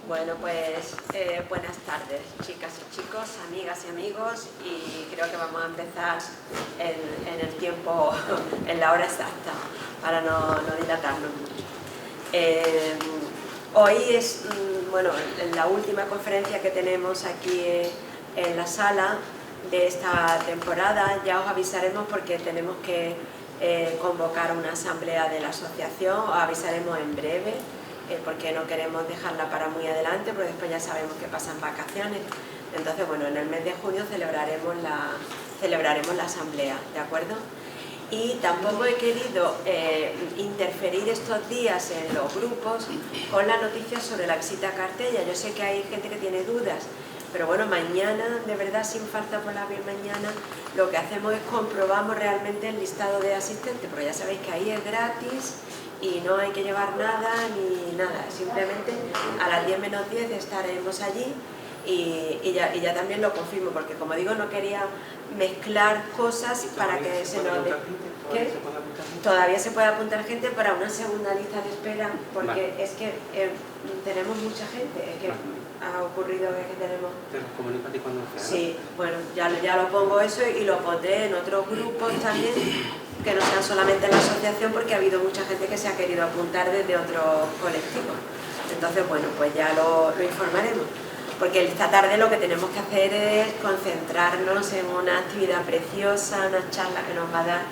Bueno, pues buenas tardes, chicas y chicos, amigas y amigos, y creo que vamos a empezar en el tiempo, en la hora exacta, para no dilatarnos mucho. Hoy es, bueno, la última conferencia que tenemos aquí en la sala de esta temporada. Ya os avisaremos porque tenemos que convocar una asamblea de la asociación, os avisaremos en breve. Porque no queremos dejarla para muy adelante, porque después ya sabemos que pasan vacaciones. Entonces, bueno, en el mes de junio celebraremos la asamblea, ¿de acuerdo? Y tampoco he querido interferir estos días en los grupos con las noticias sobre la visita a Cartella. Yo sé que hay gente que tiene dudas, pero bueno, mañana, de verdad, sin falta por la mañana, lo que hacemos es comprobamos realmente el listado de asistentes, porque ya sabéis que ahí es gratis y no hay que llevar nada ni nada, simplemente a las 10 menos 10 estaremos allí y ya también lo confirmo, porque como digo, no quería mezclar cosas para que se nos... ¿Qué? Todavía se puede apuntar gente para una segunda lista de espera, porque es que tenemos mucha gente, es que ha ocurrido que tenemos... ¿Te lo comunico a ti cuando sea? Sí, bueno, ya lo pongo eso y lo pondré en otros grupos también, que no sean solamente en la asociación, porque ha habido mucha gente que se ha querido apuntar desde otros colectivos. Entonces, bueno, pues ya lo informaremos. Porque esta tarde lo que tenemos que hacer es concentrarnos en una actividad preciosa, una charla que nos va a dar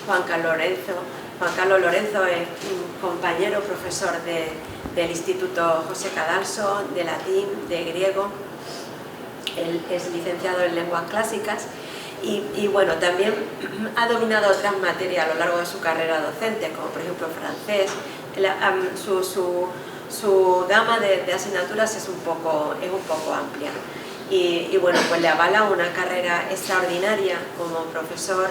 Juan Carlos Lorenzo. Juan Carlos Lorenzo es un compañero, profesor del Instituto José Cadalso, de latín, de griego. Él es licenciado en lenguas clásicas y bueno, también ha dominado otras materias a lo largo de su carrera docente, como por ejemplo francés. Su gama de asignaturas es un poco amplia y bueno, pues le avala una carrera extraordinaria como profesor,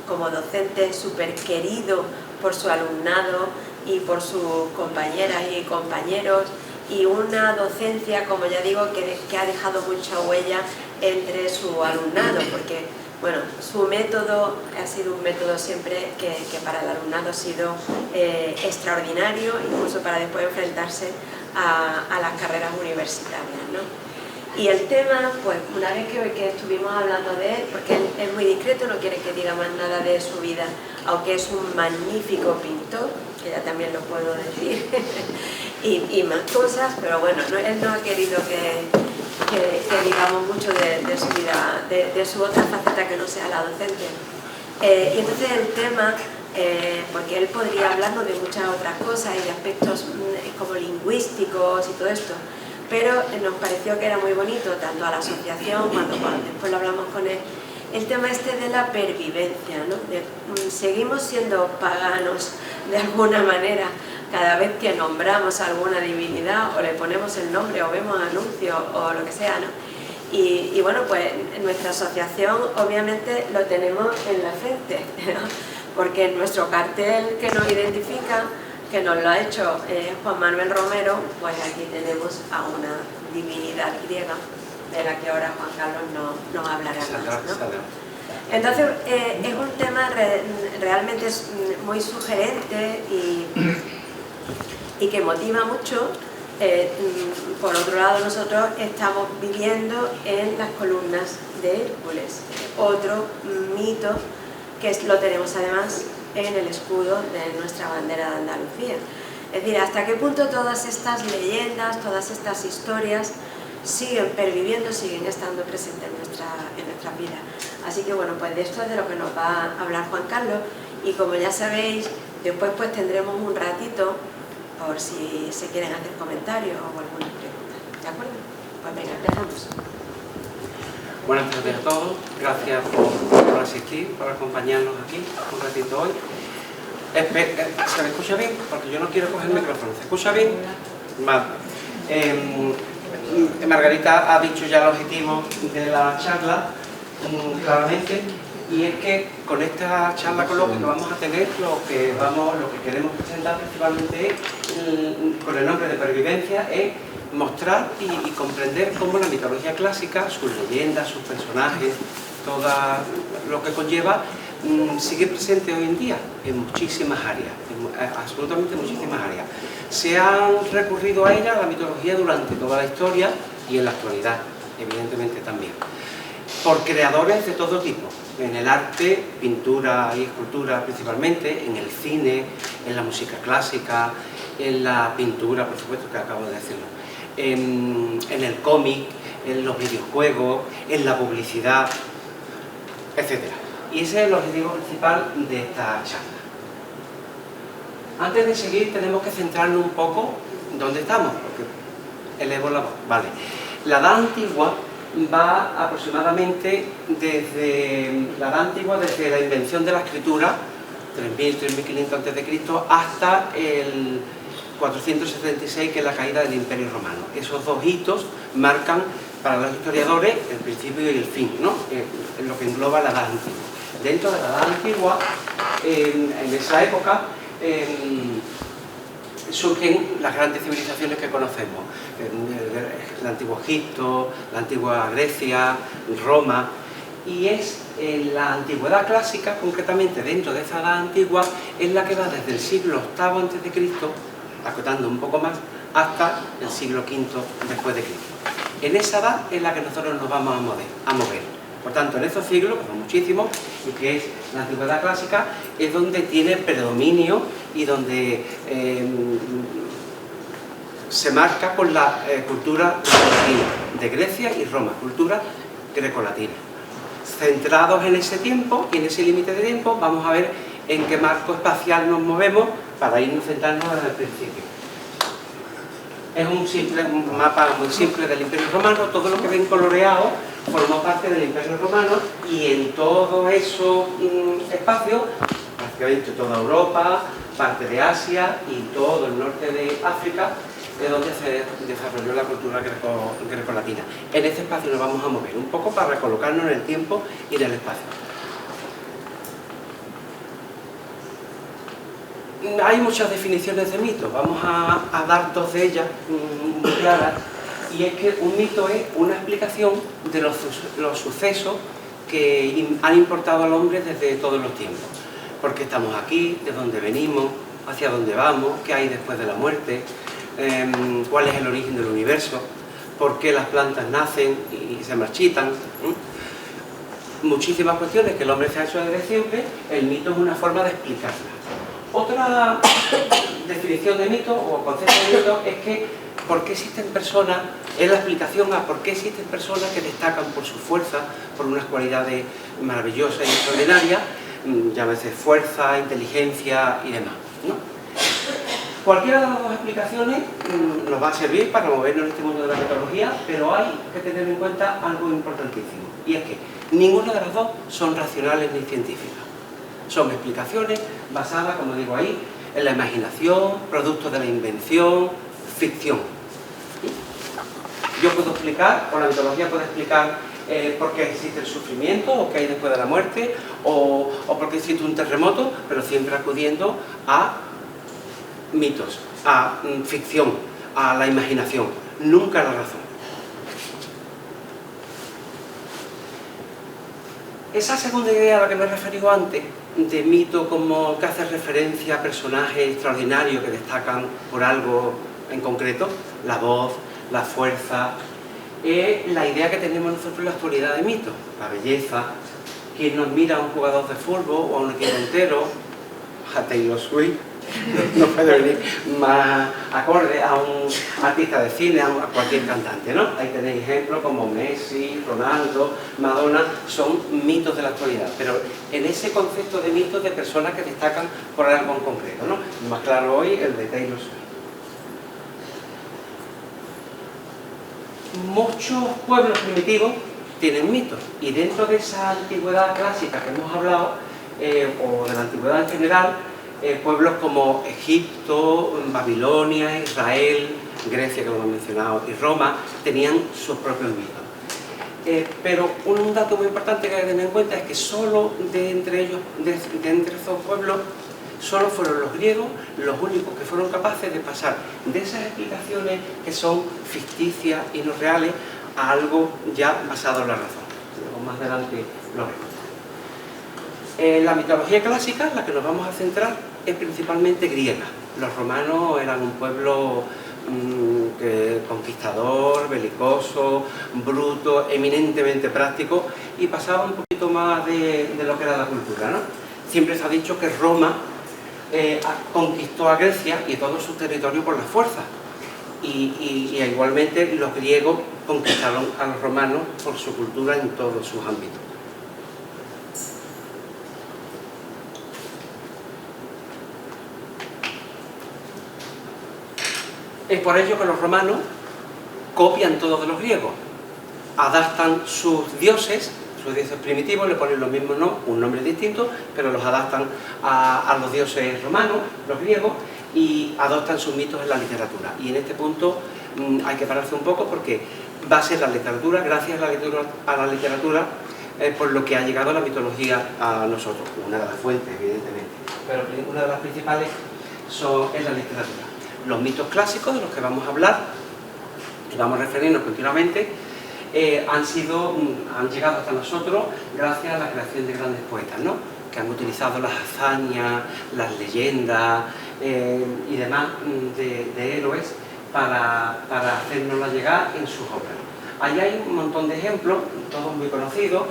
como docente, súper querido por su alumnado y por sus compañeras y compañeros, y una docencia, como ya digo, que ha dejado mucha huella entre su alumnado, porque bueno, su método ha sido un método siempre que para el alumnado ha sido extraordinario, incluso para después enfrentarse a las carreras universitarias, ¿no? Y el tema, pues una vez que estuvimos hablando de él, porque él es muy discreto, no quiere que diga más nada de su vida, aunque es un magnífico pintor, que ya también lo puedo decir, y más cosas, pero bueno, él no ha querido que digamos mucho de su vida, de su otra faceta que no sea la docente. Y entonces el tema, porque él podría hablarnos de muchas otras cosas y de aspectos como lingüísticos y todo esto, pero nos pareció que era muy bonito, tanto a la asociación, cuando después lo hablamos con él, el tema este de la pervivencia, ¿no? Seguimos siendo paganos de alguna manera cada vez que nombramos a alguna divinidad o le ponemos el nombre o vemos anuncios o lo que sea, ¿no? Y bueno, pues en nuestra asociación obviamente lo tenemos en la frente, ¿no? Porque en nuestro cartel que nos identifica, que nos lo ha hecho Juan Manuel Romero, pues aquí tenemos a una divinidad griega de la que ahora Juan Carlos nos hablará más, ¿no? Entonces es un tema realmente muy sugerente y que motiva mucho. Por otro lado, nosotros estamos viviendo en las columnas de Hércules, otro mito que lo tenemos además en el escudo de nuestra bandera de Andalucía. Es decir, hasta qué punto todas estas leyendas, todas estas historias siguen perviviendo, siguen estando presentes en nuestra vida. Así que bueno, pues de esto es de lo que nos va a hablar Juan Carlos, y como ya sabéis, después pues tendremos un ratito por si se quieren hacer comentarios o alguna pregunta. ¿De acuerdo? Pues venga, empezamos. Buenas tardes a todos, gracias por asistir, por acompañarnos aquí un ratito hoy. ¿Se me escucha bien? Porque yo no quiero coger el micrófono. ¿Se escucha bien? Vale. Margarita ha dicho ya el objetivo de la charla claramente, y es que con esta charla coloquia que vamos a tener, lo que queremos presentar principalmente es, con el nombre de Pervivencia, es mostrar y comprender cómo la mitología clásica, sus leyendas, sus personajes, todo lo que conlleva, sigue presente hoy en día en muchísimas áreas, en absolutamente muchísimas áreas. Se han recurrido a ella, a la mitología, durante toda la historia y en la actualidad, evidentemente también, por creadores de todo tipo, en el arte, pintura y escultura principalmente, en el cine, en la música clásica, en la pintura, por supuesto, que acabo de decirlo, en el cómic, en los videojuegos, en la publicidad, etc. Y ese es el objetivo principal de esta charla. Antes de seguir tenemos que centrarnos un poco en dónde estamos, porque elevo la voz. Vale. La Edad Antigua va aproximadamente desde la invención de la escritura, 3000-3500 a.C., hasta el 476, que es la caída del Imperio Romano. Esos dos hitos marcan para los historiadores el principio y el fin, ¿no? En lo que engloba la Edad Antigua. Dentro de la Edad Antigua, en esa época, surgen las grandes civilizaciones que conocemos, el antiguo Egipto, la antigua Grecia, Roma, y es en la antigüedad clásica, concretamente dentro de esa edad antigua, es la que va desde el siglo VIII a.C., acotando un poco más, hasta el siglo V después de Cristo. En esa edad es la que nosotros nos vamos a mover. Por tanto, en esos siglos, que son muchísimos, y que es la antigüedad clásica, es donde tiene predominio y donde se marca con la cultura grecolatina, de Grecia y Roma, cultura grecolatina. Centrados en ese tiempo y en ese límite de tiempo, vamos a ver en qué marco espacial nos movemos para irnos centrando desde el principio. Es un mapa muy simple del Imperio Romano. Todo lo que ven coloreado formó parte del Imperio Romano, y en todo esos espacios, prácticamente toda Europa, parte de Asia y todo el norte de África, es donde se desarrolló la cultura grecolatina. En este espacio nos vamos a mover un poco para recolocarnos en el tiempo y en el espacio. Hay muchas definiciones de mitos, vamos a dar dos de ellas muy claras, y es que un mito es una explicación de los sucesos que han importado al hombre desde todos los tiempos. ¿Por qué estamos aquí? ¿De dónde venimos? ¿Hacia dónde vamos? ¿Qué hay después de la muerte? ¿Cuál es el origen del universo? ¿Por qué las plantas nacen y se marchitan? Muchísimas cuestiones que el hombre se ha hecho desde siempre. El mito es una forma de explicarlas. Otra definición de mito o concepto de mito es que ¿por qué existen personas? Es la explicación a por qué existen personas que destacan por su fuerza, por unas cualidades maravillosas y extraordinarias, llámese fuerza, inteligencia y demás, ¿no? Cualquiera de las dos explicaciones nos va a servir para movernos en este mundo de la mitología, pero hay que tener en cuenta algo importantísimo, y es que ninguna de las dos son racionales ni científicas. Son explicaciones basadas, como digo ahí, en la imaginación, producto de la invención, ficción. Yo puedo explicar, o la mitología puede explicar por qué existe el sufrimiento, o qué hay después de la muerte, o por qué existe un terremoto, pero siempre acudiendo a mitos, a ficción, a la imaginación, nunca a la razón. Esa segunda idea a la que me he referido antes, de mito como que hace referencia a personajes extraordinarios que destacan por algo en concreto, la voz, la fuerza, es la idea que tenemos nosotros en la actualidad de mito, la belleza. Quien nos mira a un jugador de fútbol o a un equipo entero, a Taylor Swift, no puede venir más acorde a un artista de cine, a cualquier cantante, ¿no? Ahí tenéis ejemplos como Messi, Ronaldo, Madonna, son mitos de la actualidad, pero en ese concepto de mitos de personas que destacan por algo en concreto, ¿no? Más claro hoy el de Taylor Swift. Muchos pueblos primitivos tienen mitos, y dentro de esa antigüedad clásica que hemos hablado, o de la antigüedad en general, pueblos como Egipto, Babilonia, Israel, Grecia, que lo hemos mencionado, y Roma, tenían sus propios mitos. Pero un dato muy importante que hay que tener en cuenta es que solo de entre esos pueblos, solo fueron los griegos los únicos que fueron capaces de pasar de esas explicaciones que son ficticias y no reales a algo ya basado en la razón. Luego más adelante lo vemos. La mitología clásica, en la que nos vamos a centrar, es principalmente griega. Los romanos eran un pueblo conquistador, belicoso, bruto, eminentemente práctico, y pasaba un poquito más de lo que era la cultura, ¿no? Siempre se ha dicho que Roma conquistó a Grecia y todo su territorio por la fuerza, y igualmente los griegos conquistaron a los romanos por su cultura en todos sus ámbitos. Es por ello que los romanos copian todo de los griegos, adaptan sus dioses primitivos, le ponen los mismos un nombre distinto, pero los adaptan a los dioses romanos, los griegos, y adoptan sus mitos en la literatura. Y en este punto hay que pararse un poco, porque va a ser la literatura, gracias a la literatura, por lo que ha llegado la mitología a nosotros. Una de las fuentes, evidentemente, pero una de las principales es la literatura. Los mitos clásicos de los que vamos a hablar y vamos a referirnos continuamente han llegado hasta nosotros gracias a la creación de grandes poetas, ¿no? Que han utilizado las hazañas, las leyendas y demás de héroes para hacernoslas llegar en sus obras. Ahí hay un montón de ejemplos, todos muy conocidos.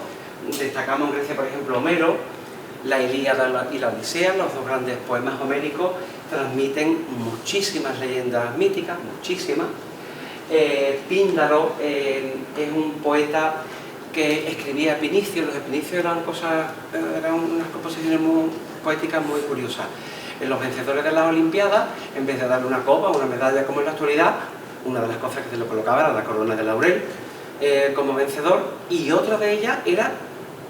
Destacamos en Grecia, por ejemplo, Homero. La Ilíada y la Odisea, los dos grandes poemas homéricos, transmiten muchísimas leyendas míticas, muchísimas. Píndaro es un poeta que escribía epinicios. Los epinicios eran unas composiciones poéticas muy curiosas. En los vencedores de las Olimpiadas, en vez de darle una copa o una medalla como en la actualidad, una de las cosas que se le colocaba era la corona de laurel como vencedor, y otra de ellas era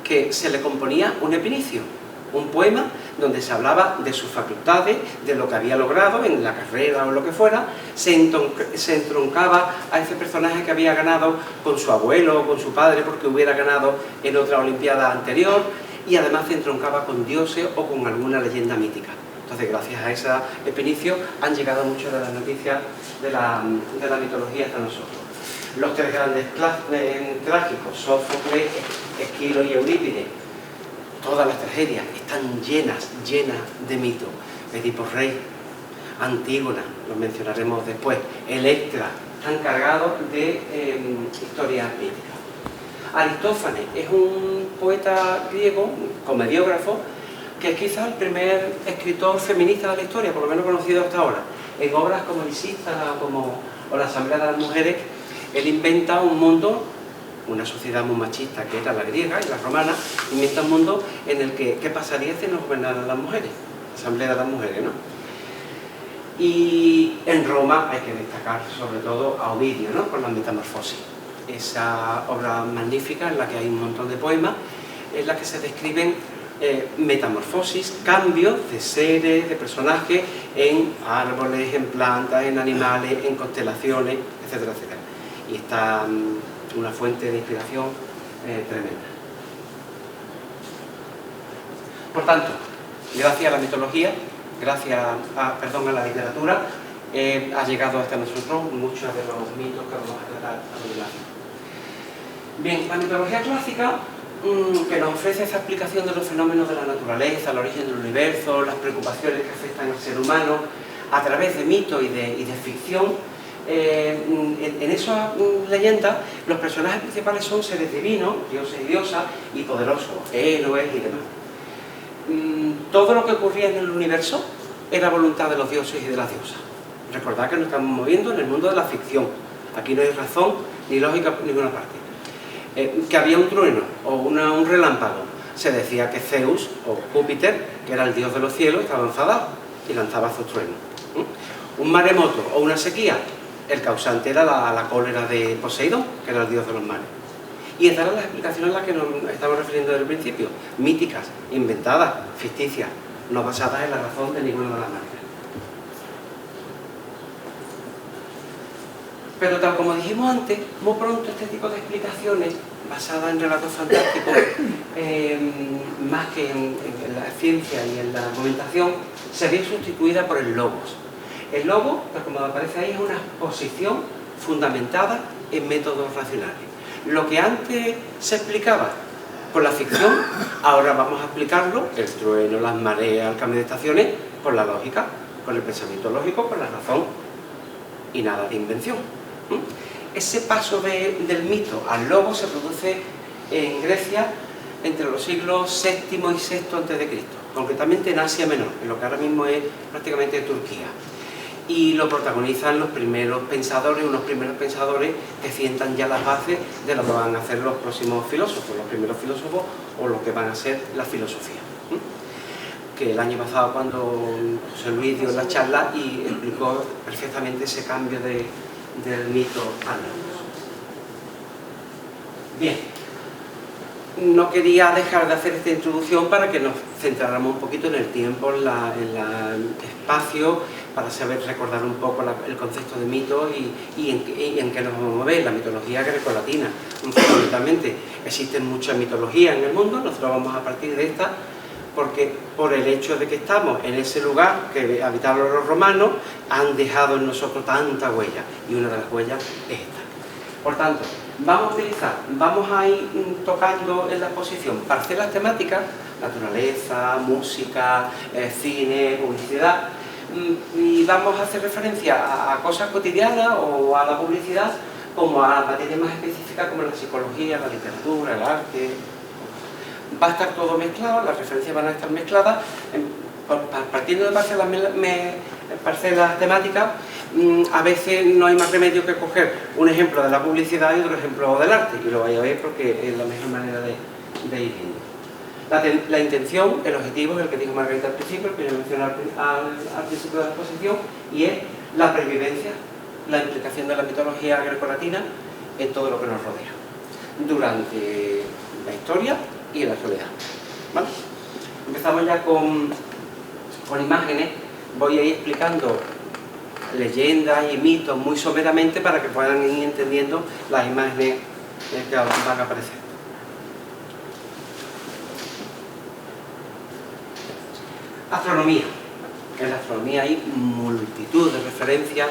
que se le componía un epinicio, un poema donde se hablaba de sus facultades, de lo que había logrado en la carrera o lo que fuera. Se entroncaba a ese personaje que había ganado con su abuelo o con su padre porque hubiera ganado en otra olimpiada anterior, y además se entroncaba con dioses o con alguna leyenda mítica. Entonces, gracias a ese epinicio han llegado muchas de las noticias de la mitología hasta nosotros. Los tres grandes trágicos, Sófocles, Esquilo y Eurípides, todas las tragedias están llenas de mitos. Edipo Rey, Antígona, lo mencionaremos después, Electra, están cargados de historias míticas. Aristófanes es un poeta griego, comediógrafo, que es quizás el primer escritor feminista de la historia, por lo menos conocido hasta ahora. En obras como Lisístrata o la Asamblea de las Mujeres, él inventa un mundo, una sociedad muy machista que era la griega y la romana, inventa un mundo en el que ¿qué pasaría si no gobernaran las mujeres? Asamblea de las Mujeres, ¿no? Y en Roma hay que destacar sobre todo a Ovidio, ¿no? Con la Metamorfosis, esa obra magnífica en la que hay un montón de poemas en la que se describen metamorfosis, cambios de seres, de personajes en árboles, en plantas, en animales, en constelaciones, etcétera, etcétera. Y está una fuente de inspiración tremenda. Por tanto, gracias a la mitología, gracias a la literatura, ha llegado hasta nosotros muchos de los mitos que vamos a tratar a continuación. Bien, la mitología clásica, que nos ofrece esa explicación de los fenómenos de la naturaleza, el origen del universo, las preocupaciones que afectan al ser humano, a través de mitos y de ficción. En esas leyendas los personajes principales son seres divinos, dioses y diosas, y poderosos, héroes y demás. Todo lo que ocurría en el universo era voluntad de los dioses y de las diosas. Recordad que nos estamos moviendo en el mundo de la ficción. Aquí no hay razón ni lógica por ninguna parte. Que había un trueno o un relámpago, se decía que Zeus o Júpiter, que era el dios de los cielos, estaba enfadado y lanzaba sus truenos. Un maremoto o una sequía, el causante era la cólera de Poseidón, que era el dios de los mares. Y estas eran las explicaciones a las que nos estamos refiriendo desde el principio, míticas, inventadas, ficticias, no basadas en la razón de ninguna de las maneras. Pero tal como dijimos antes, muy pronto este tipo de explicaciones basadas en relatos fantásticos, más que en la ciencia y en la argumentación, se ve sustituida por el logos. El logos, tal como aparece ahí, es una exposición fundamentada en métodos racionales. Lo que antes se explicaba por la ficción. Ahora vamos a explicarlo, el trueno, las mareas, el cambio de estaciones, por la lógica, con el pensamiento lógico, por la razón y nada de invención. Ese paso del mito al logo se produce en Grecia entre los siglos VII y VI a.C., concretamente en Asia Menor, en lo que ahora mismo es prácticamente Turquía. Y lo protagonizan unos primeros pensadores que sientan ya las bases de lo que van a hacer los próximos filósofos, los primeros filósofos o lo que van a ser la filosofía. Que el año pasado, cuando José Luis dio la charla y explicó perfectamente ese cambio del mito al logos. Bien, no quería dejar de hacer esta introducción para que nos centráramos un poquito en el tiempo, en el espacio, para saber recordar un poco el concepto de mito y en qué nos vamos a mover. La mitología grecolatina, fundamentalmente. Existen muchas mitologías en el mundo, nosotros vamos a partir de esta, porque por el hecho de que estamos en ese lugar que habitaban los romanos, han dejado en nosotros tanta huella, y una de las huellas es esta. Por tanto, vamos a ir tocando en la exposición parcelas temáticas, naturaleza, música, cine, publicidad, y vamos a hacer referencia a cosas cotidianas o a la publicidad, como a materias más específicas como la psicología, la literatura, el arte. Va a estar todo mezclado, las referencias van a estar mezcladas, partiendo de parcelas temáticas. A veces no hay más remedio que coger un ejemplo de la publicidad y otro ejemplo del arte, y lo vais a ver porque es la mejor manera de ir viendo. La intención, el objetivo es el que dijo Margarita al principio, el que yo mencioné al principio de la exposición, y es la pervivencia, la implicación de la mitología grecolatina en todo lo que nos rodea, durante la historia y en la actualidad. ¿Vale? Empezamos ya con imágenes. Voy a ir explicando leyendas y mitos muy someramente para que puedan ir entendiendo las imágenes que van a aparecer. Astronomía. En la astronomía hay multitud de referencias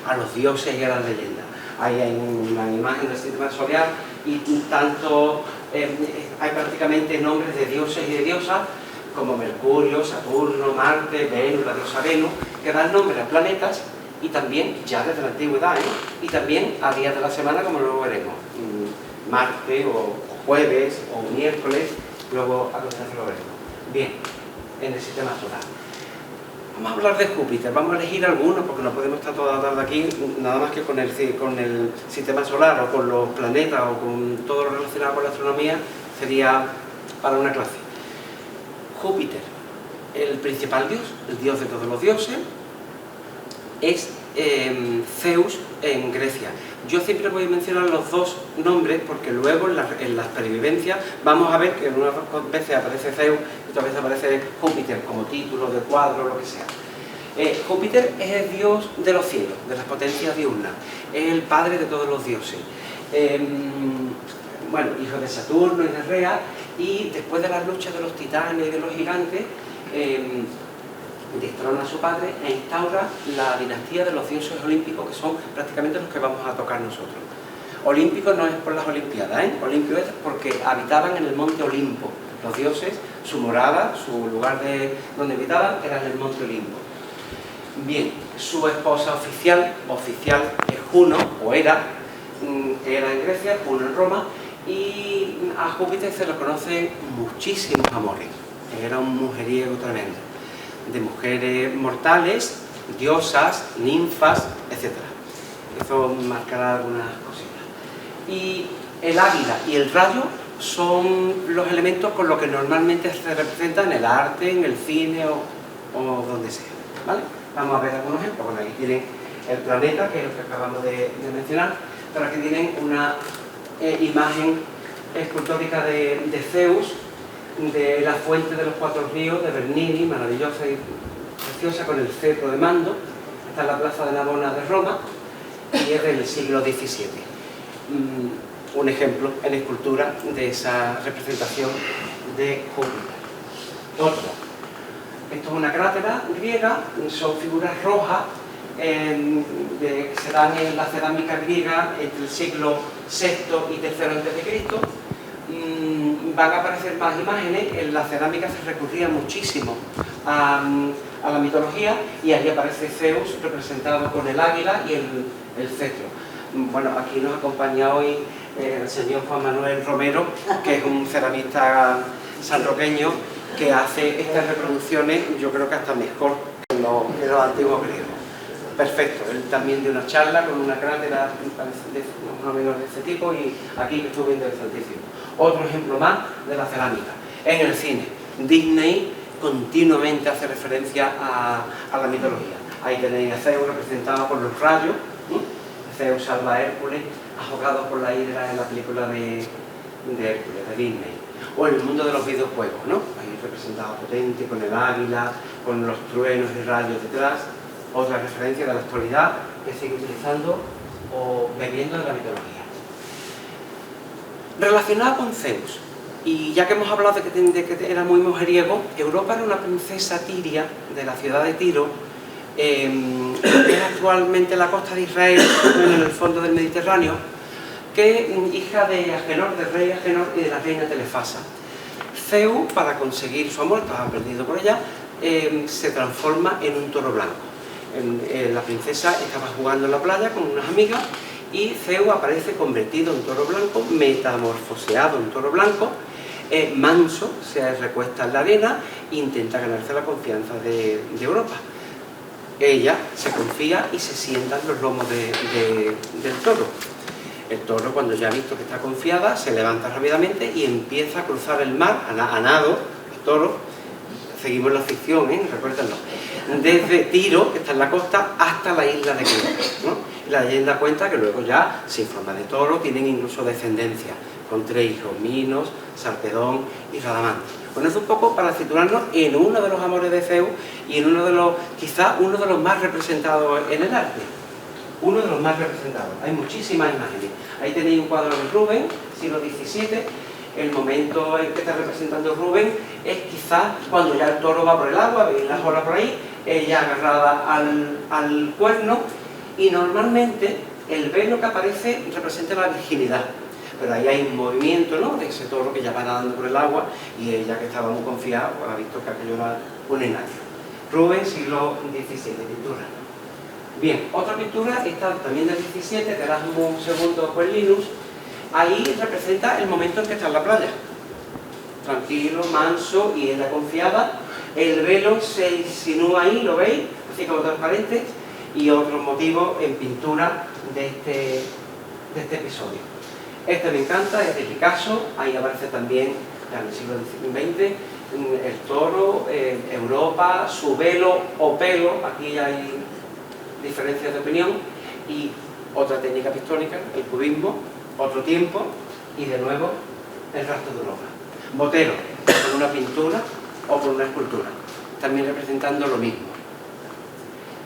a los dioses y a las leyendas. Ahí hay una imagen del sistema solar y tanto hay prácticamente nombres de dioses y de diosas como Mercurio, Saturno, Marte, Venus, la diosa Venus, que dan nombre a planetas, y también, ya desde la antigüedad, y también a días de la semana, como luego veremos, martes o jueves o miércoles, luego a continuación lo veremos. Bien, en el sistema solar. Vamos a hablar de Júpiter, vamos a elegir algunos porque no podemos estar toda la tarde aquí nada más que con el sistema solar o con los planetas o con todo lo relacionado con la astronomía, sería para una clase. Júpiter, el principal dios, el dios de todos los dioses, es Zeus en Grecia. Yo siempre voy a mencionar los dos nombres porque luego en las pervivencias vamos a ver que unas veces aparece Zeus y otras veces aparece Júpiter como título de cuadro, lo que sea. Júpiter es el dios de los cielos, de las potencias diurnas, es el padre de todos los dioses. Bueno, hijo de Saturno y de Rea, y después de las luchas de los titanes y de los gigantes, destrona a su padre e instaura la dinastía de los dioses olímpicos, que son prácticamente los que vamos a tocar nosotros. Olímpico no es por las olimpiadas, Olimpio es porque habitaban en el monte Olimpo. Los dioses, su morada, su lugar donde habitaban era en el monte Olimpo. Bien, su esposa oficial es Juno, o era en Grecia, Juno en Roma, y a Júpiter se le conocen muchísimos amores. Era un mujeriego tremendo, de mujeres mortales, diosas, ninfas, etc. Eso marcará algunas cositas. Y el águila y el rayo son los elementos con los que normalmente se representa en el arte, en el cine o donde sea, ¿vale? Vamos a ver algunos ejemplos. Bueno, aquí tienen el planeta, que es lo que acabamos de mencionar, pero aquí tienen una imagen escultórica de Zeus, de la fuente de los cuatro ríos de Bernini, maravillosa y preciosa, con el cetro de mando. Está en la plaza de Navona de Roma y es del siglo XVII. Un ejemplo en escultura de esa representación de Júpiter. Otro. Esto es una crátera griega, son figuras rojas que se dan en la cerámica griega entre el siglo VI y III a.C. van a aparecer más imágenes. En la cerámica se recurría muchísimo a la mitología, y ahí aparece Zeus representado con el águila y el cetro. Bueno, aquí nos acompaña hoy el señor Juan Manuel Romero, que es un ceramista sanroqueño que hace estas reproducciones, yo creo que hasta mejor que los antiguos griegos. Perfecto, él también dio una charla con una crátera más o menos de este tipo, y aquí que estuve interesantísimo. Otro ejemplo más de la cerámica. En el cine, Disney continuamente hace referencia a la mitología. Ahí tenéis a Zeus representado por los rayos, Zeus salva a Hércules, ahogado por la hidra en la película de Hércules, de Disney. O en el mundo de los videojuegos, ¿no? Ahí representado potente, con el águila, con los truenos y rayos detrás. Otra referencia de la actualidad que sigue utilizando o bebiendo de la mitología. Relacionada con Zeus, y ya que hemos hablado de que era muy mujeriego, Europa era una princesa tiria de la ciudad de Tiro, que es actualmente la costa de Israel, en el fondo del Mediterráneo, que es hija de Agenor, del rey Agenor y de la reina Telefasa. Zeus, para conseguir su amor, estaba perdido por ella, se transforma en un toro blanco. La princesa estaba jugando en la playa con unas amigas y Zeus aparece convertido en toro blanco, metamorfoseado en toro blanco, manso, se recuesta en la arena e intenta ganarse la confianza de Europa. Ella se confía y se sienta en los lomos del toro. El toro, cuando ya ha visto que está confiada, se levanta rápidamente y empieza a cruzar el mar a nado, el toro. Seguimos la ficción, recuérdenlo. Desde Tiro, que está en la costa, hasta la isla de Creta, ¿no? La leyenda cuenta que luego ya, sin forma de toro, tienen incluso descendencia, con 3 hijos, Minos, Sarpedón y Radamante. Bueno, es un poco para situarnos en uno de los amores de Zeus y en uno de los, quizá uno de los más representados en el arte. Uno de los más representados. Hay muchísimas imágenes. Ahí tenéis un cuadro de Rubens, siglo XVII. El momento en que está representando Rubens es quizás cuando ya el toro va por el agua, veis las olas por ahí, ella agarrada al cuerno, y normalmente el velo que aparece representa la virginidad. Pero ahí hay un movimiento, ¿no?, de ese toro que ya va nadando por el agua, y ella, que estaba muy confiada, pues ha visto que aquello era un engaño. Rubens, siglo XVII, pintura. Bien, otra pintura, esta también del XVII, de Erasmo II Quellinus. Ahí representa el momento en que está en la playa. Tranquilo, manso y ella confiada. El velo se insinúa ahí, ¿lo veis? Así como transparente. Y otros motivos en pintura de este episodio. Este me encanta, es de Picasso. Ahí aparece también, ya en el siglo XX, el toro, Europa, su velo o pelo. Aquí hay diferencias de opinión. Y otra técnica pictórica, el cubismo. Otro tiempo, y de nuevo el rastro de Europa. Botero, con una pintura o con una escultura, también representando lo mismo.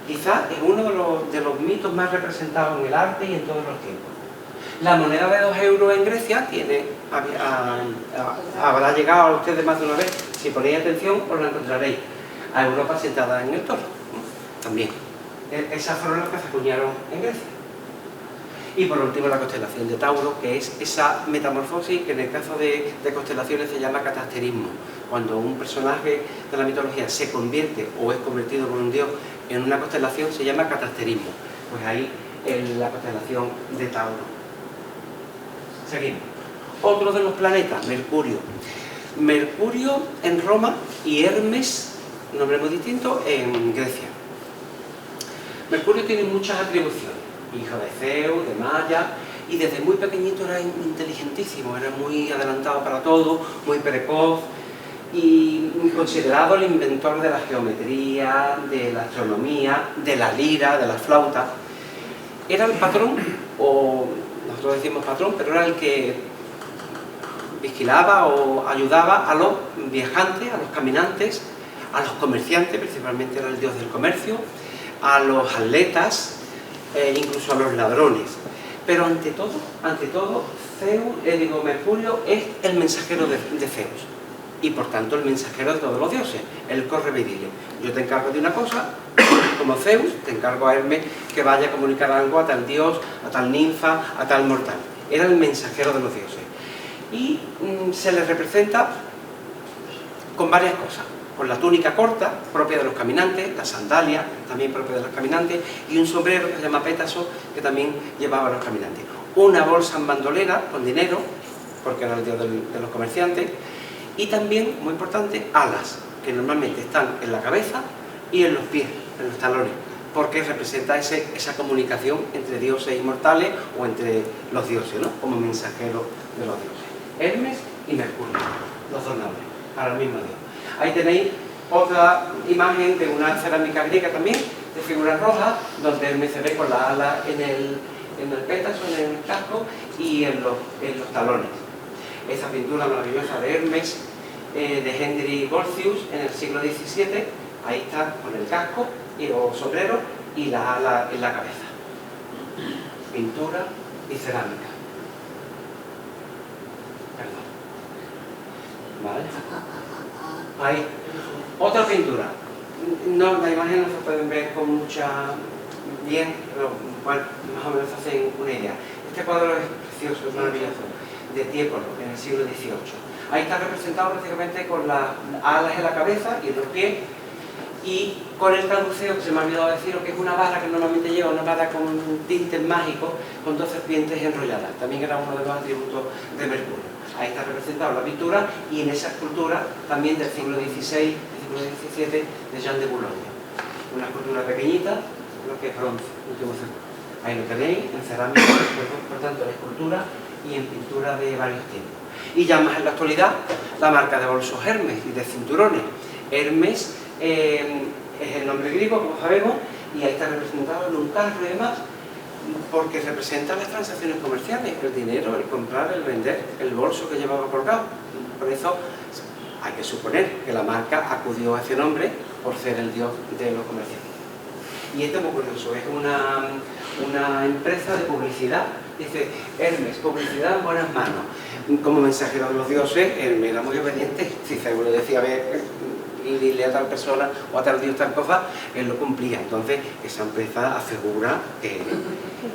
Quizás es uno de los mitos más representados en el arte y en todos los tiempos. La moneda de 2 euros en Grecia habrá llegado a ustedes más de una vez. Si ponéis atención, os la encontraréis. A Europa sentada en el toro, también. Esas fueron las que se acuñaron en Grecia. Y por último la constelación de Tauro, que es esa metamorfosis que en el caso de constelaciones se llama catasterismo. Cuando un personaje de la mitología se convierte o es convertido por un dios en una constelación, se llama catasterismo. Pues ahí en la constelación de Tauro. Seguimos. Otro de los planetas, Mercurio. Mercurio en Roma y Hermes, nombre muy distinto, en Grecia. Mercurio tiene muchas atribuciones. Hijo de Zeus, de Maya, y desde muy pequeñito era inteligentísimo, era muy adelantado para todo, muy precoz, y considerado el inventor de la geometría, de la astronomía, de la lira, de la flauta. Era el patrón, o nosotros decimos patrón, pero era el que vigilaba o ayudaba a los viajantes, a los caminantes, a los comerciantes, principalmente era el dios del comercio, a los atletas, incluso a los ladrones. Pero ante todo Mercurio es el mensajero de Zeus, y por tanto el mensajero de todos los dioses. Él corre y dile: yo te encargo de una cosa, como Zeus, te encargo a Hermes que vaya a comunicar algo a tal dios, a tal ninfa, a tal mortal. Era el mensajero de los dioses. y se les representa con varias cosas, con la túnica corta, propia de los caminantes, la sandalia, también propia de los caminantes, y un sombrero que se llama pétaso, que también llevaban los caminantes. Una bolsa en bandolera con dinero, porque era el dios de los comerciantes, y también, muy importante, alas, que normalmente están en la cabeza y en los pies, en los talones, porque representa esa comunicación entre dioses inmortales o entre los dioses, ¿no? Como mensajeros de los dioses. Hermes y Mercurio, los dos nombres, para el mismo dios. Ahí tenéis otra imagen de una cerámica griega también, de figuras rojas, donde Hermes se ve con las alas en el pétaso, en el casco y en los talones. Esa pintura maravillosa de Hermes, de Henry Goltzius, en el siglo XVII, ahí está con el casco o sombrero y la ala en la cabeza. Pintura y cerámica. Perdón. ¿Vale? Ahí. Otra pintura. No, la imagen no se pueden ver con mucha bien, pero bueno, más o menos hacen una idea. Este cuadro es precioso, es maravilloso, de Tiepolo, en el siglo XVIII. Ahí está representado prácticamente con las alas en la cabeza y en los pies, y con el caduceo, que se me ha olvidado deciros, que es una vara que normalmente lleva, una vara con tintes mágicos, con 2 serpientes enrolladas. También era uno de los atributos de Mercurio. Ahí está representada la pintura, y en esa escultura también del siglo XVI, del siglo XVII, de Jean de Boulogne. Una escultura pequeñita, lo que es bronce, último siglo. Ahí lo tenéis, en cerámica, por tanto, en escultura y en pintura de varios tiempos. Y ya más en la actualidad, la marca de bolsos Hermes y de cinturones. Hermes es el nombre griego, como sabemos, y ahí está representado en un carro y demás, porque representa las transacciones comerciales, el dinero, el comprar, el vender, el bolso que llevaba colgado. Por eso hay que suponer que la marca acudió a ese nombre por ser el dios de los comerciantes. Y esto es muy curioso, es una empresa de publicidad. Dice Hermes, publicidad en buenas manos. Como mensajero de los dioses, Hermes era muy obediente. Si Zeus le decía, a ver, y dile a tal persona o a tal dios tal cosa, él lo cumplía. Entonces esa empresa asegura que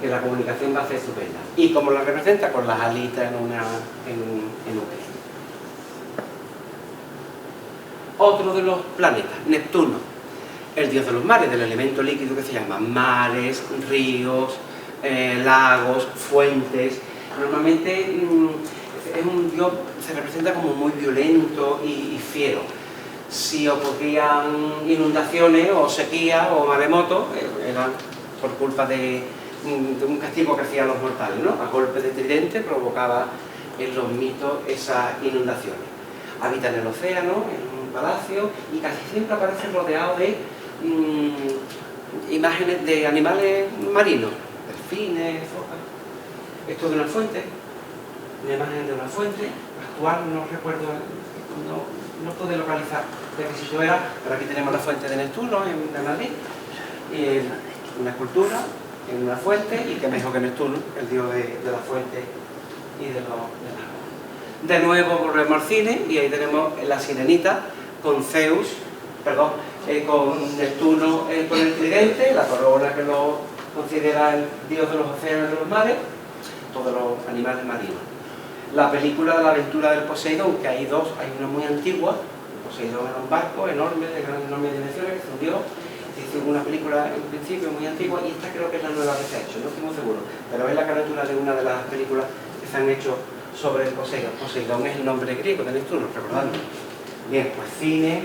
la comunicación va a ser estupenda. Y como la representa con las alitas en un pez. Otro de los planetas, Neptuno, el dios de los mares, del elemento líquido que se llama mares, ríos, lagos, fuentes. Normalmente es un dios, se representa como muy violento y fiero. Si ocurrían inundaciones o sequía o maremotos, eran por culpa de un castigo que hacían los mortales, ¿no? A golpe de tridente provocaba en los mitos esas inundaciones. Habita en el océano, en un palacio, y casi siempre aparece rodeado de imágenes de animales marinos, delfines, focas. Esto de una fuente, una imagen de una fuente, actual, no recuerdo, no pude localizar de qué sitio era, pero aquí tenemos la fuente de Neptuno en Madrid, y una escultura en una fuente, y que mejor que Neptuno, el dios de la fuente y de agua. De nuevo volvemos al cine, y ahí tenemos la sirenita con Zeus, perdón, con Neptuno con el tridente, la corona que lo considera el dios de los océanos y de los mares, todos los animales marinos. La película de la aventura del Poseidón, que hay dos, hay una muy antigua. Poseidón era un barco enorme, de enormes dimensiones, que se hundió. Se hizo una película en principio muy antigua, y esta creo que es la nueva que se ha hecho, no estoy muy seguro, pero es la carátula de una de las películas que se han hecho sobre el Poseidón. Poseidón es el nombre griego de Neptuno, recordadlo. Bien, pues cine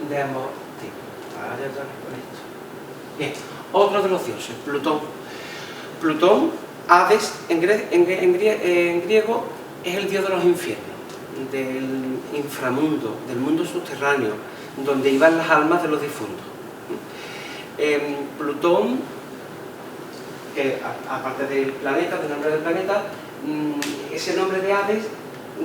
de ambos tipos. Bien, otro de los dioses, Plutón. Plutón, Hades, en griego, es el dios de los infiernos, del inframundo, del mundo subterráneo, donde iban las almas de los difuntos. Plutón, aparte del planeta, del nombre del planeta, ese nombre de Hades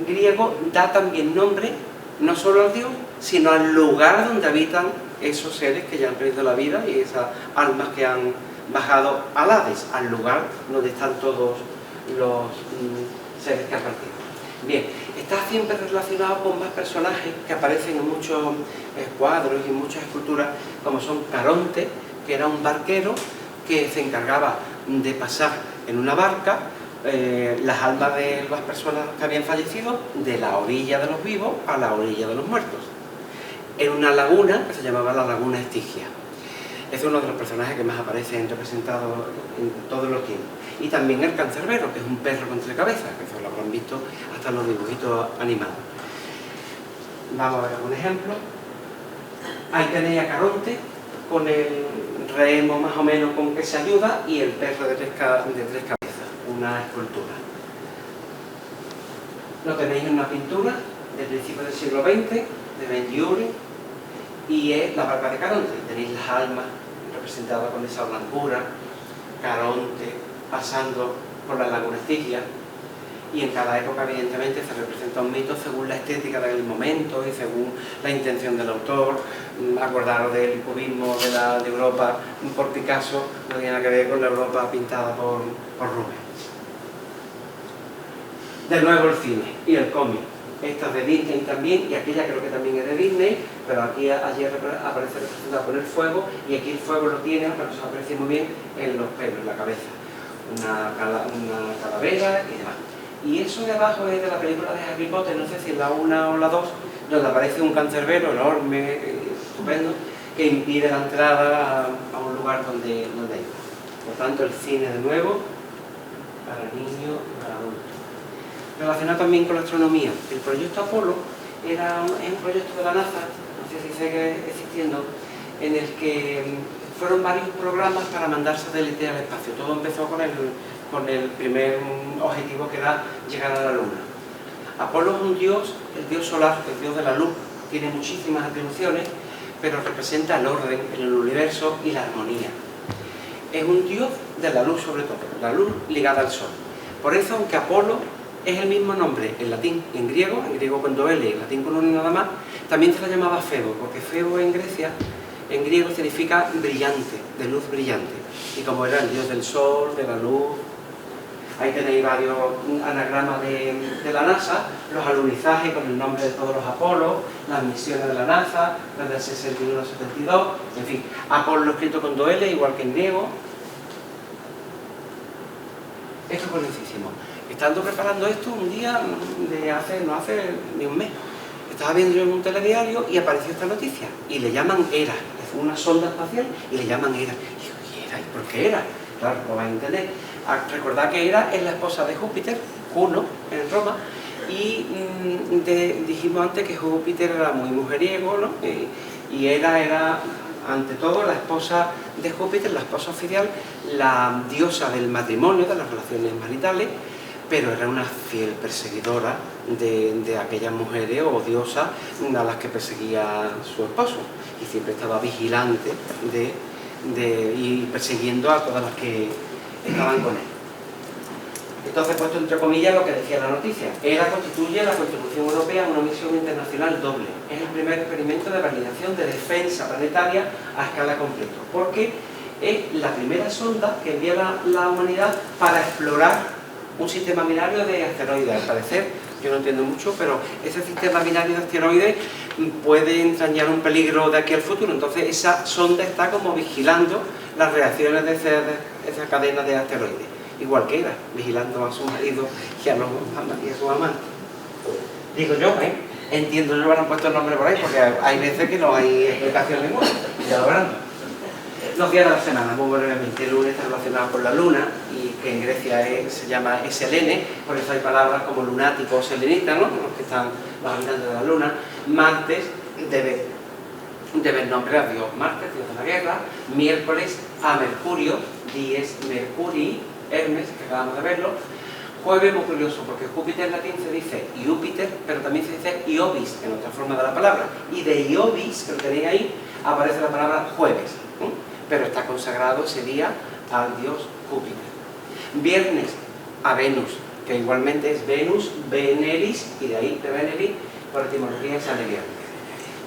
griego da también nombre no solo al dios, sino al lugar donde habitan esos seres que ya han perdido la vida y esas almas que han bajado al Hades, al lugar donde están todos los seres que han partido. Bien, está siempre relacionado con más personajes que aparecen en muchos cuadros y en muchas esculturas, como son Caronte, que era un barquero que se encargaba de pasar en una barca las almas de las personas que habían fallecido de la orilla de los vivos a la orilla de los muertos, en una laguna que se llamaba la Laguna Estigia. Es uno de los personajes que más aparecen representados en todos los tiempos. Y también el cancerbero, que es un perro con 3 cabezas, que eso lo habrán visto hasta en los dibujitos animados. Vamos a ver un ejemplo. Ahí tenéis a Caronte, con el remo más o menos con que se ayuda, y el perro de 3 cabezas, una escultura. Lo tenéis en una pintura del principio del siglo XX, de Benlliure, y es la barca de Caronte. Tenéis las almas representadas con esa blancura, Caronte pasando por la Laguna Estigia, y en cada época evidentemente se representa un mito según la estética del momento y según la intención del autor. Acordaros del cubismo de Europa por Picasso, no tiene nada que ver con la Europa pintada por Rubens. De nuevo el cine y el cómic. Esta es de Disney también, y aquella creo que también es de Disney, pero aquí ayer aparece representada por el fuego, y aquí el fuego lo tiene, aunque no se aprecia muy bien, en los pelos, en la cabeza. Una calavera y demás. Y eso de abajo es de la película de Harry Potter, no sé si es la 1 o la 2, donde aparece un cancerbero enorme, estupendo, que impide la entrada a un lugar donde entra. Por tanto, el cine de nuevo, para niños y para adultos. Relacionado también con la astronomía, el proyecto Apolo es un proyecto de la NASA, no sé si sigue existiendo, en el que fueron varios programas para mandar satélites al espacio. Todo empezó con el primer objetivo, que era llegar a la Luna. Apolo es un dios, el dios solar, el dios de la luz, tiene muchísimas atribuciones, pero representa el orden en el universo y la armonía. Es un dios de la luz sobre todo, la luz ligada al sol. Por eso, aunque Apolo es el mismo nombre en latín y en griego con 2 L, en latín con 1 nada más, también se le llamaba Febo, porque Febo en Grecia, en griego, significa brillante, de luz brillante. Y como era el dios del sol, de la luz, ahí tenéis varios anagramas de la NASA, los alunizajes con el nombre de todos los Apolos, las misiones de la NASA, las del 61 al 72, en fin, Apolo escrito con 2 L, igual que en griego. Esto es buenísimo. Estando preparando esto un día, no hace ni un mes, estaba viendo yo en un telediario y apareció esta noticia, y le llaman Hera, es una sonda espacial y le llaman Hera. Y digo, ¿y Hera? ¿Y por qué Hera? Claro, lo vais a entender. Recordad que Hera es la esposa de Júpiter, Juno, en Roma, y dijimos antes que Júpiter era muy mujeriego, ¿no? Y Hera era, ante todo, la esposa de Júpiter, la esposa oficial, la diosa del matrimonio, de las relaciones maritales, pero era una fiel perseguidora de aquellas mujeres o diosas a las que perseguía su esposo, y siempre estaba vigilante y persiguiendo a todas las que estaban con él. Entonces, puesto entre comillas lo que decía la noticia, Hera constituye la Constitución Europea una misión internacional doble. Es el primer experimento de validación de defensa planetaria a escala completa, porque es la primera sonda que envía la humanidad para explorar un sistema binario de asteroides. Al parecer, yo no entiendo mucho, pero ese sistema binario de asteroides puede entrañar un peligro de aquí al futuro. Entonces esa sonda está como vigilando las reacciones de esa cadena de asteroides, igual que era, vigilando a su marido y a su amante. Digo yo, entiendo, no le habrán puesto el nombre por ahí, porque hay veces que no hay explicación ninguna, ya lo verán. Los días de la semana, muy brevemente. El lunes está relacionado con la luna, y que en Grecia se llama Selene, por eso hay palabras como lunático o selenita, ¿no? Los que están los habitantes de la luna. Martes debe el nombre a Dios Marte, Dios de la guerra. Miércoles a Mercurio, dies Mercurii, Hermes, que acabamos de verlo. Jueves, muy curioso, porque Júpiter en latín se dice Júpiter, pero también se dice Iobis, en otra forma de la palabra. Y de Iobis, que lo tenéis ahí, aparece la palabra jueves, pero está consagrado ese día al dios Júpiter. Viernes a Venus, que igualmente es Venus, Veneris, y de ahí de Veneris, por etimología sale viernes.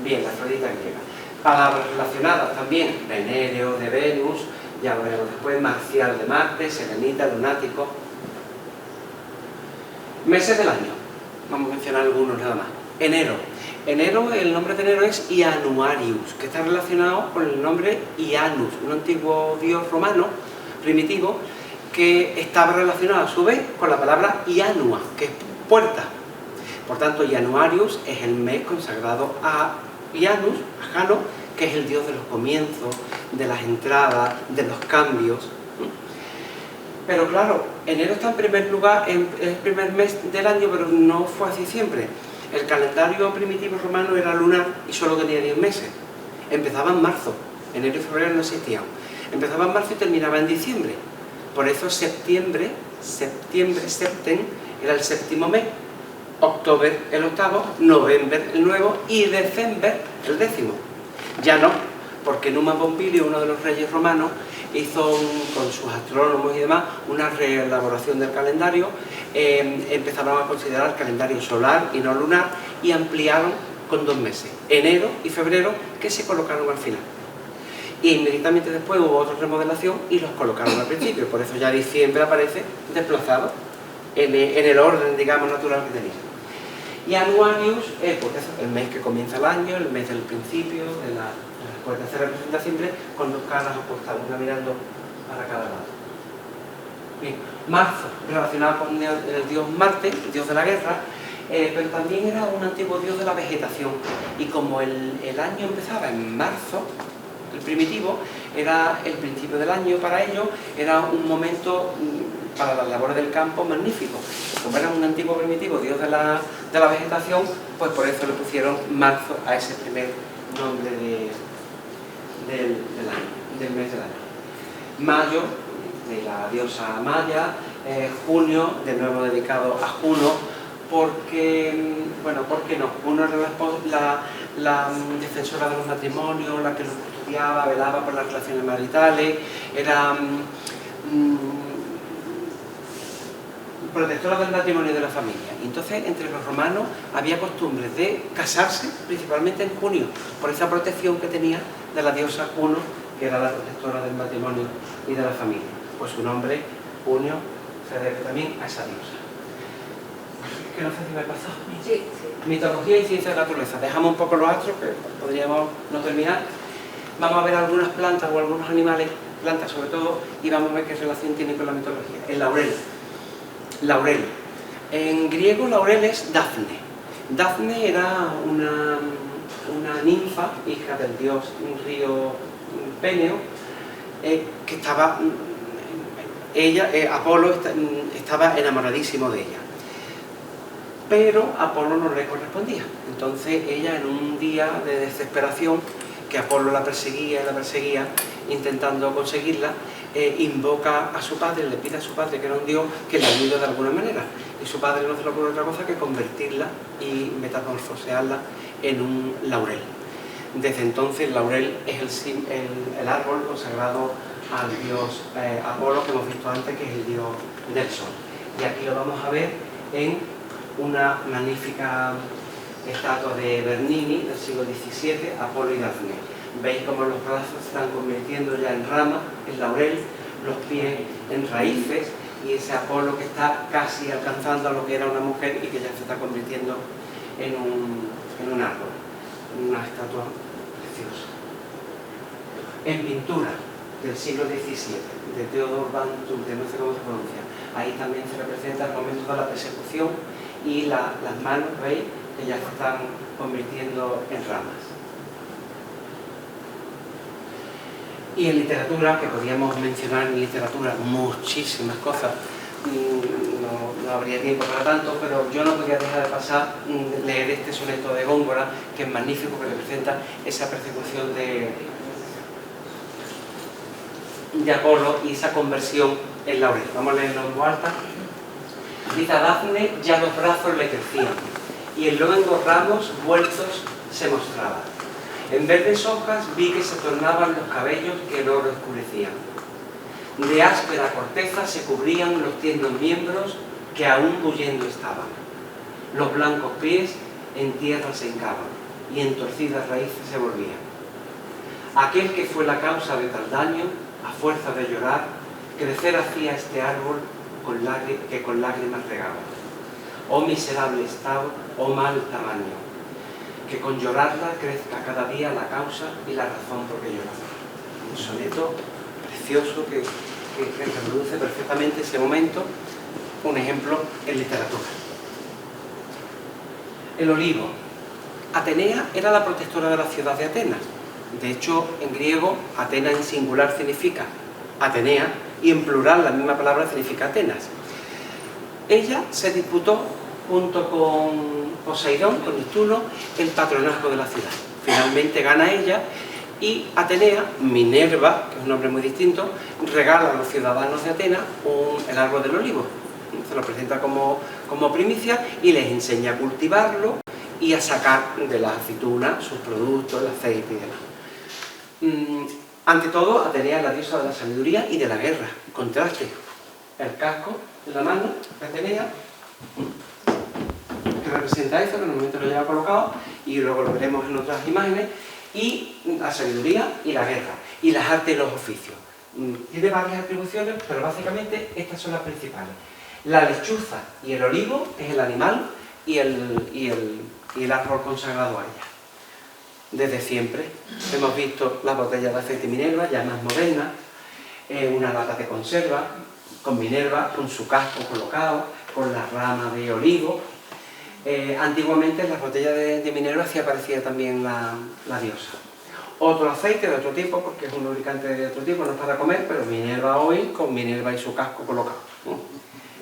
Bien, la Afrodita griega. Palabras relacionadas también, venéreo de Venus, ya lo veremos después, marcial de Marte, selenita, lunático. Meses del año, vamos a mencionar algunos nada más. Enero, el nombre de enero es Ianuarius, que está relacionado con el nombre Ianus, un antiguo dios romano primitivo, que estaba relacionado a su vez con la palabra Ianua, que es puerta. Por tanto, Januarius es el mes consagrado a Janus, a Jano, que es el dios de los comienzos, de las entradas, de los cambios. Pero claro, enero está en primer lugar, en el primer mes del año, pero no fue así siempre. El calendario primitivo romano era lunar y solo tenía 10 meses. Empezaba en marzo, enero y febrero no existían. Empezaba en marzo y terminaba en diciembre. Por eso septiembre, septem, era el séptimo mes. Octubre el octavo, noviembre el nuevo y december el décimo. Ya no, porque Numa Pompilio, uno de los reyes romanos, hizo con sus astrónomos y demás una reelaboración del calendario, empezaron a considerar el calendario solar y no lunar y ampliaron con 2 meses, enero y febrero, que se colocaron al final. Y inmediatamente después hubo otra remodelación y los colocaron al principio, por eso ya diciembre aparece desplazado en el orden, digamos, natural que tenía. Y Januarius, porque es el mes que comienza el año, el mes del principio, de la puerta. Se representa siempre con 2 caras opuestas, una mirando para cada lado. Bien, marzo, relacionado con el dios Marte, el dios de la guerra, pero también era un antiguo dios de la vegetación. Y como el año empezaba en marzo, el primitivo, era el principio del año para ellos, era un momento para las labores del campo magnífico. Como era un antiguo primitivo, dios de la vegetación, pues por eso le pusieron marzo a ese primer nombre del mes del año. Mayo, de la diosa Maya, junio, de nuevo dedicado a Juno, porque, bueno, ¿por qué no? Juno era la defensora de los matrimonios, la que los custodiaba, velaba por las relaciones maritales, era protectora del matrimonio y de la familia. Y entonces, entre los romanos había costumbres de casarse, principalmente en junio, por esa protección que tenía de la diosa Juno, que era la protectora del matrimonio y de la familia. Pues su nombre, Junio, se debe también a esa diosa. ¿Qué no sé si me pasó? Sí. Mitología y ciencia de la naturaleza. Dejamos un poco los astros, que podríamos no terminar. Vamos a ver algunas plantas o algunos animales, plantas sobre todo, y vamos a ver qué relación tiene con la mitología. El laurel. Laurel. En griego, laurel es Dafne. Dafne era una ninfa, hija del dios río Peneo, que estaba, Apolo estaba enamoradísimo de ella. Pero Apolo no le correspondía. Entonces ella, en un día de desesperación, que Apolo la perseguía, intentando conseguirla, invoca a su padre, le pide a su padre, que era un dios, que le ayude de alguna manera. Y su padre no se le ocurre otra cosa que convertirla y metamorfosearla en un laurel. Desde entonces el laurel es el árbol consagrado al dios Apolo, que hemos visto antes, que es el dios del sol. Y aquí lo vamos a ver en una magnífica estatua de Bernini del siglo XVII, Apolo y Dafne. Veis cómo los brazos se están convirtiendo ya en ramas, en laurel, los pies en raíces, y ese Apolo que está casi alcanzando a lo que era una mujer y que ya se está convirtiendo en un árbol, en una estatua preciosa. En pintura del siglo XVII, de Theodor van Tutte, no sé cómo se pronuncia, ahí también se representa el momento de la persecución y las manos, ¿veis?, que ya se están convirtiendo en ramas. Y en literatura, que podríamos mencionar en literatura muchísimas cosas, no habría tiempo para tanto, pero yo no podía dejar de pasar leer este soneto de Góngora, que es magnífico, que representa esa persecución de Apolo y esa conversión en laurel. Vamos a leerlo en voz alta. Dice: a Dafne ya los brazos le crecían y en luengos ramos vueltos se mostraba. En verdes hojas vi que se tornaban los cabellos que el oro oscurecían. De áspera corteza se cubrían los tiernos miembros que aún bullendo estaban. Los blancos pies en tierra se hincaban y en torcidas raíces se volvían. Aquel que fue la causa de tal daño, a fuerza de llorar, crecer hacía este árbol que con lágrimas regaba. Oh miserable estado, oh mal tamaño, que con llorarla crezca cada día la causa y la razón por qué lloraba. Un soneto precioso que que reproduce perfectamente ese momento, un ejemplo en literatura. El olivo. Atenea era la protectora de la ciudad de Atenas. De hecho, en griego, Atenas en singular significa Atenea y en plural la misma palabra significa Atenas. Ella se disputó junto con Poseidón, con Neptuno, el patronazgo de la ciudad. Finalmente gana ella y Atenea, Minerva, que es un nombre muy distinto, regala a los ciudadanos de Atenas el árbol del olivo. Se lo presenta como primicia y les enseña a cultivarlo y a sacar de las aceitunas sus productos, el aceite y demás. Ante todo, Atenea es la diosa de la sabiduría y de la guerra. Contraste, el casco en la mano de Atenea, que representa eso, que normalmente lo lleva colocado, y luego lo veremos en otras imágenes, y la sabiduría y la guerra, y las artes y los oficios. Tiene varias atribuciones, pero básicamente estas son las principales. La lechuza y el olivo es el animal y el árbol consagrado a ella. Desde siempre hemos visto las botellas de aceite Minerva, ya más modernas, una lata de conserva, con Minerva, con su casco colocado, con las ramas de olivo. Antiguamente en las botellas de Minerva sí aparecía también la diosa. Otro aceite de otro tipo, porque es un lubricante de otro tipo, no es para comer, pero Minerva hoy con Minerva y su casco colocado.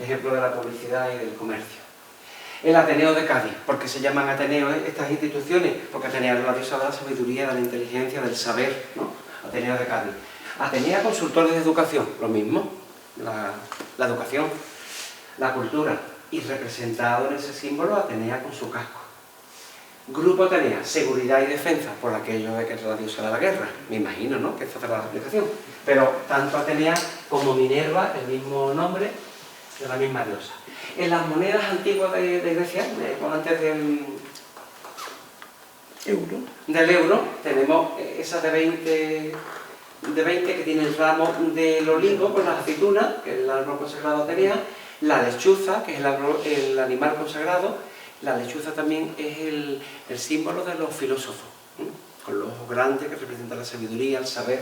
Ejemplo de la publicidad y del comercio. El Ateneo de Cádiz, porque se llaman Ateneos estas instituciones, porque Atenea es la diosa de la sabiduría, de la inteligencia, del saber, ¿no? Ateneo de Cádiz. Atenea, consultores de educación, lo mismo, la educación, la cultura, y representado en ese símbolo Atenea con su casco. Grupo Atenea, seguridad y defensa, por aquello de que es la diosa de la guerra, me imagino, ¿no?, que esta será la explicación. Pero tanto Atenea como Minerva, el mismo nombre, de la misma diosa. En las monedas antiguas de Grecia, antes del euro, tenemos esas de 20 que tiene el ramo del olivo con las aceitunas, que es el árbol consagrado Atenea, la lechuza, que es el animal consagrado. La lechuza también es el símbolo de los filósofos, con los ojos grandes que representan la sabiduría, el saber,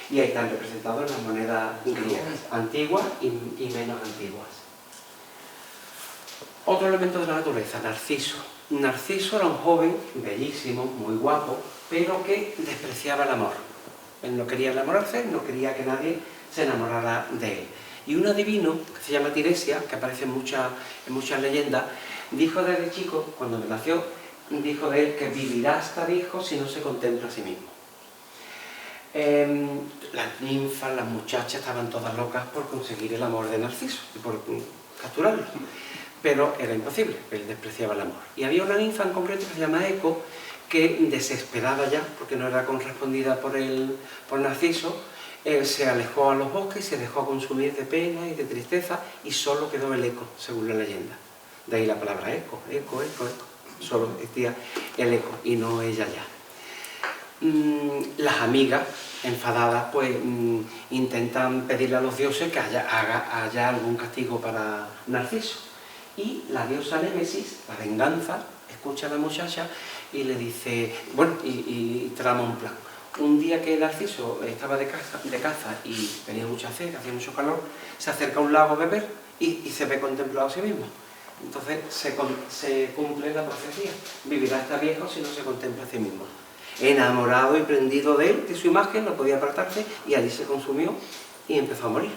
y ahí están representados las monedas griegas, antiguas y menos antiguas. Otro elemento de la naturaleza, Narciso. Narciso era un joven bellísimo, muy guapo, pero que despreciaba el amor. Él no quería enamorarse, no quería que nadie se enamorara de él. Y un adivino, que se llama Tiresia, que aparece en muchas leyendas, dijo desde chico, cuando nació, dijo de él que vivirá hasta viejo si no se contempla a sí mismo. Las ninfas, las muchachas estaban todas locas por conseguir el amor de Narciso y por capturarlo. Pero era imposible, él despreciaba el amor. Y había una ninfa en concreto que se llama Eco, que desesperada ya, porque no era correspondida por Narciso, se alejó a los bosques, se dejó consumir de pena y de tristeza, y solo quedó el eco, según la leyenda. De ahí la palabra eco, eco, eco, eco. Solo existía el eco y no ella ya. Las amigas, enfadadas, pues intentan pedirle a los dioses que haya algún castigo para Narciso. Y la diosa Némesis, la venganza, escucha a la muchacha y le dice, bueno, y trama un plan. Un día que Narciso estaba de caza y tenía mucha sed, hacía mucho calor, se acerca a un lago a beber y se ve contemplado a sí mismo. Entonces se cumple la profecía, vivirá hasta viejo si no se contempla a sí mismo. Enamorado y prendido de él, de su imagen, no podía apartarse y allí se consumió y empezó a morir.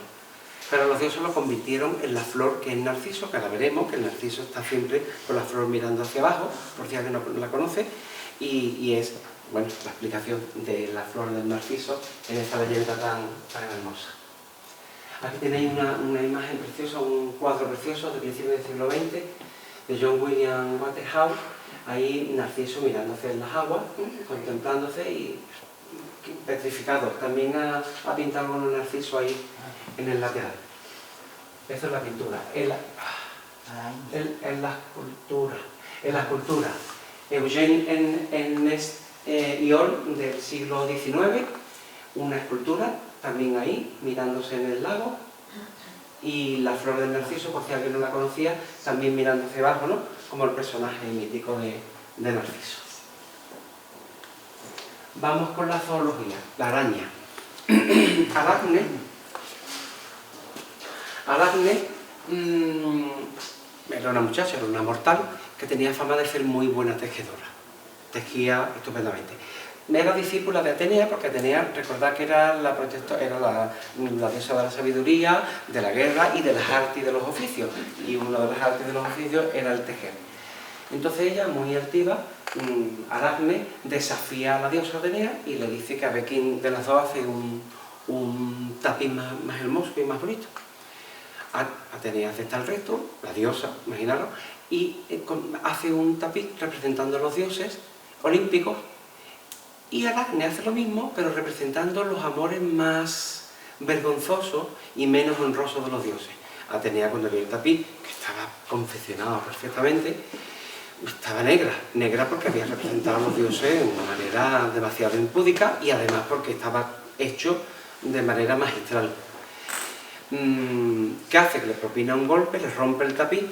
Pero los dioses lo convirtieron en la flor que es Narciso, que la veremos, que el Narciso está siempre con la flor mirando hacia abajo, por si alguien no la conoce, y es, bueno, la explicación de la flor del Narciso en esta leyenda tan hermosa. Aquí tenéis una imagen preciosa, un cuadro precioso de principios del siglo XX, de John William Waterhouse, ahí Narciso mirando hacia las aguas, contemplándose y petrificado. También ha pintado un Narciso ahí en el lateral. Esa es la pintura. En la escultura. Eugène Ernest Iol del siglo XIX, una escultura también ahí, mirándose en el lago, y la flor del Narciso, por si alguien no la conocía, también mirando hacia abajo, ¿no?, como el personaje mítico de Narciso. Vamos con la zoología, la araña. Aracne Aracne era una muchacha, era una mortal, que tenía fama de ser muy buena tejedora. Tejía estupendamente. Era discípula de Atenea, porque Atenea, recordad que era la diosa de la sabiduría, de la guerra y de las artes y de los oficios. Y una de las artes y de los oficios era el tejer. Entonces ella, muy altiva, Aracne, desafía a la diosa Atenea y le dice que a ver quién de las dos hace un tapiz más hermoso y más bonito. Atenea acepta el reto, la diosa, imaginaros, y hace un tapiz representando a los dioses olímpicos, y Aracne hace lo mismo, pero representando los amores más vergonzosos y menos honrosos de los dioses. Atenea, cuando vio el tapiz, que estaba confeccionado perfectamente, estaba negra porque había representado a los dioses de una manera demasiado impúdica y además porque estaba hecho de manera magistral. ¿Qué hace? Que le propina un golpe, le rompe el tapiz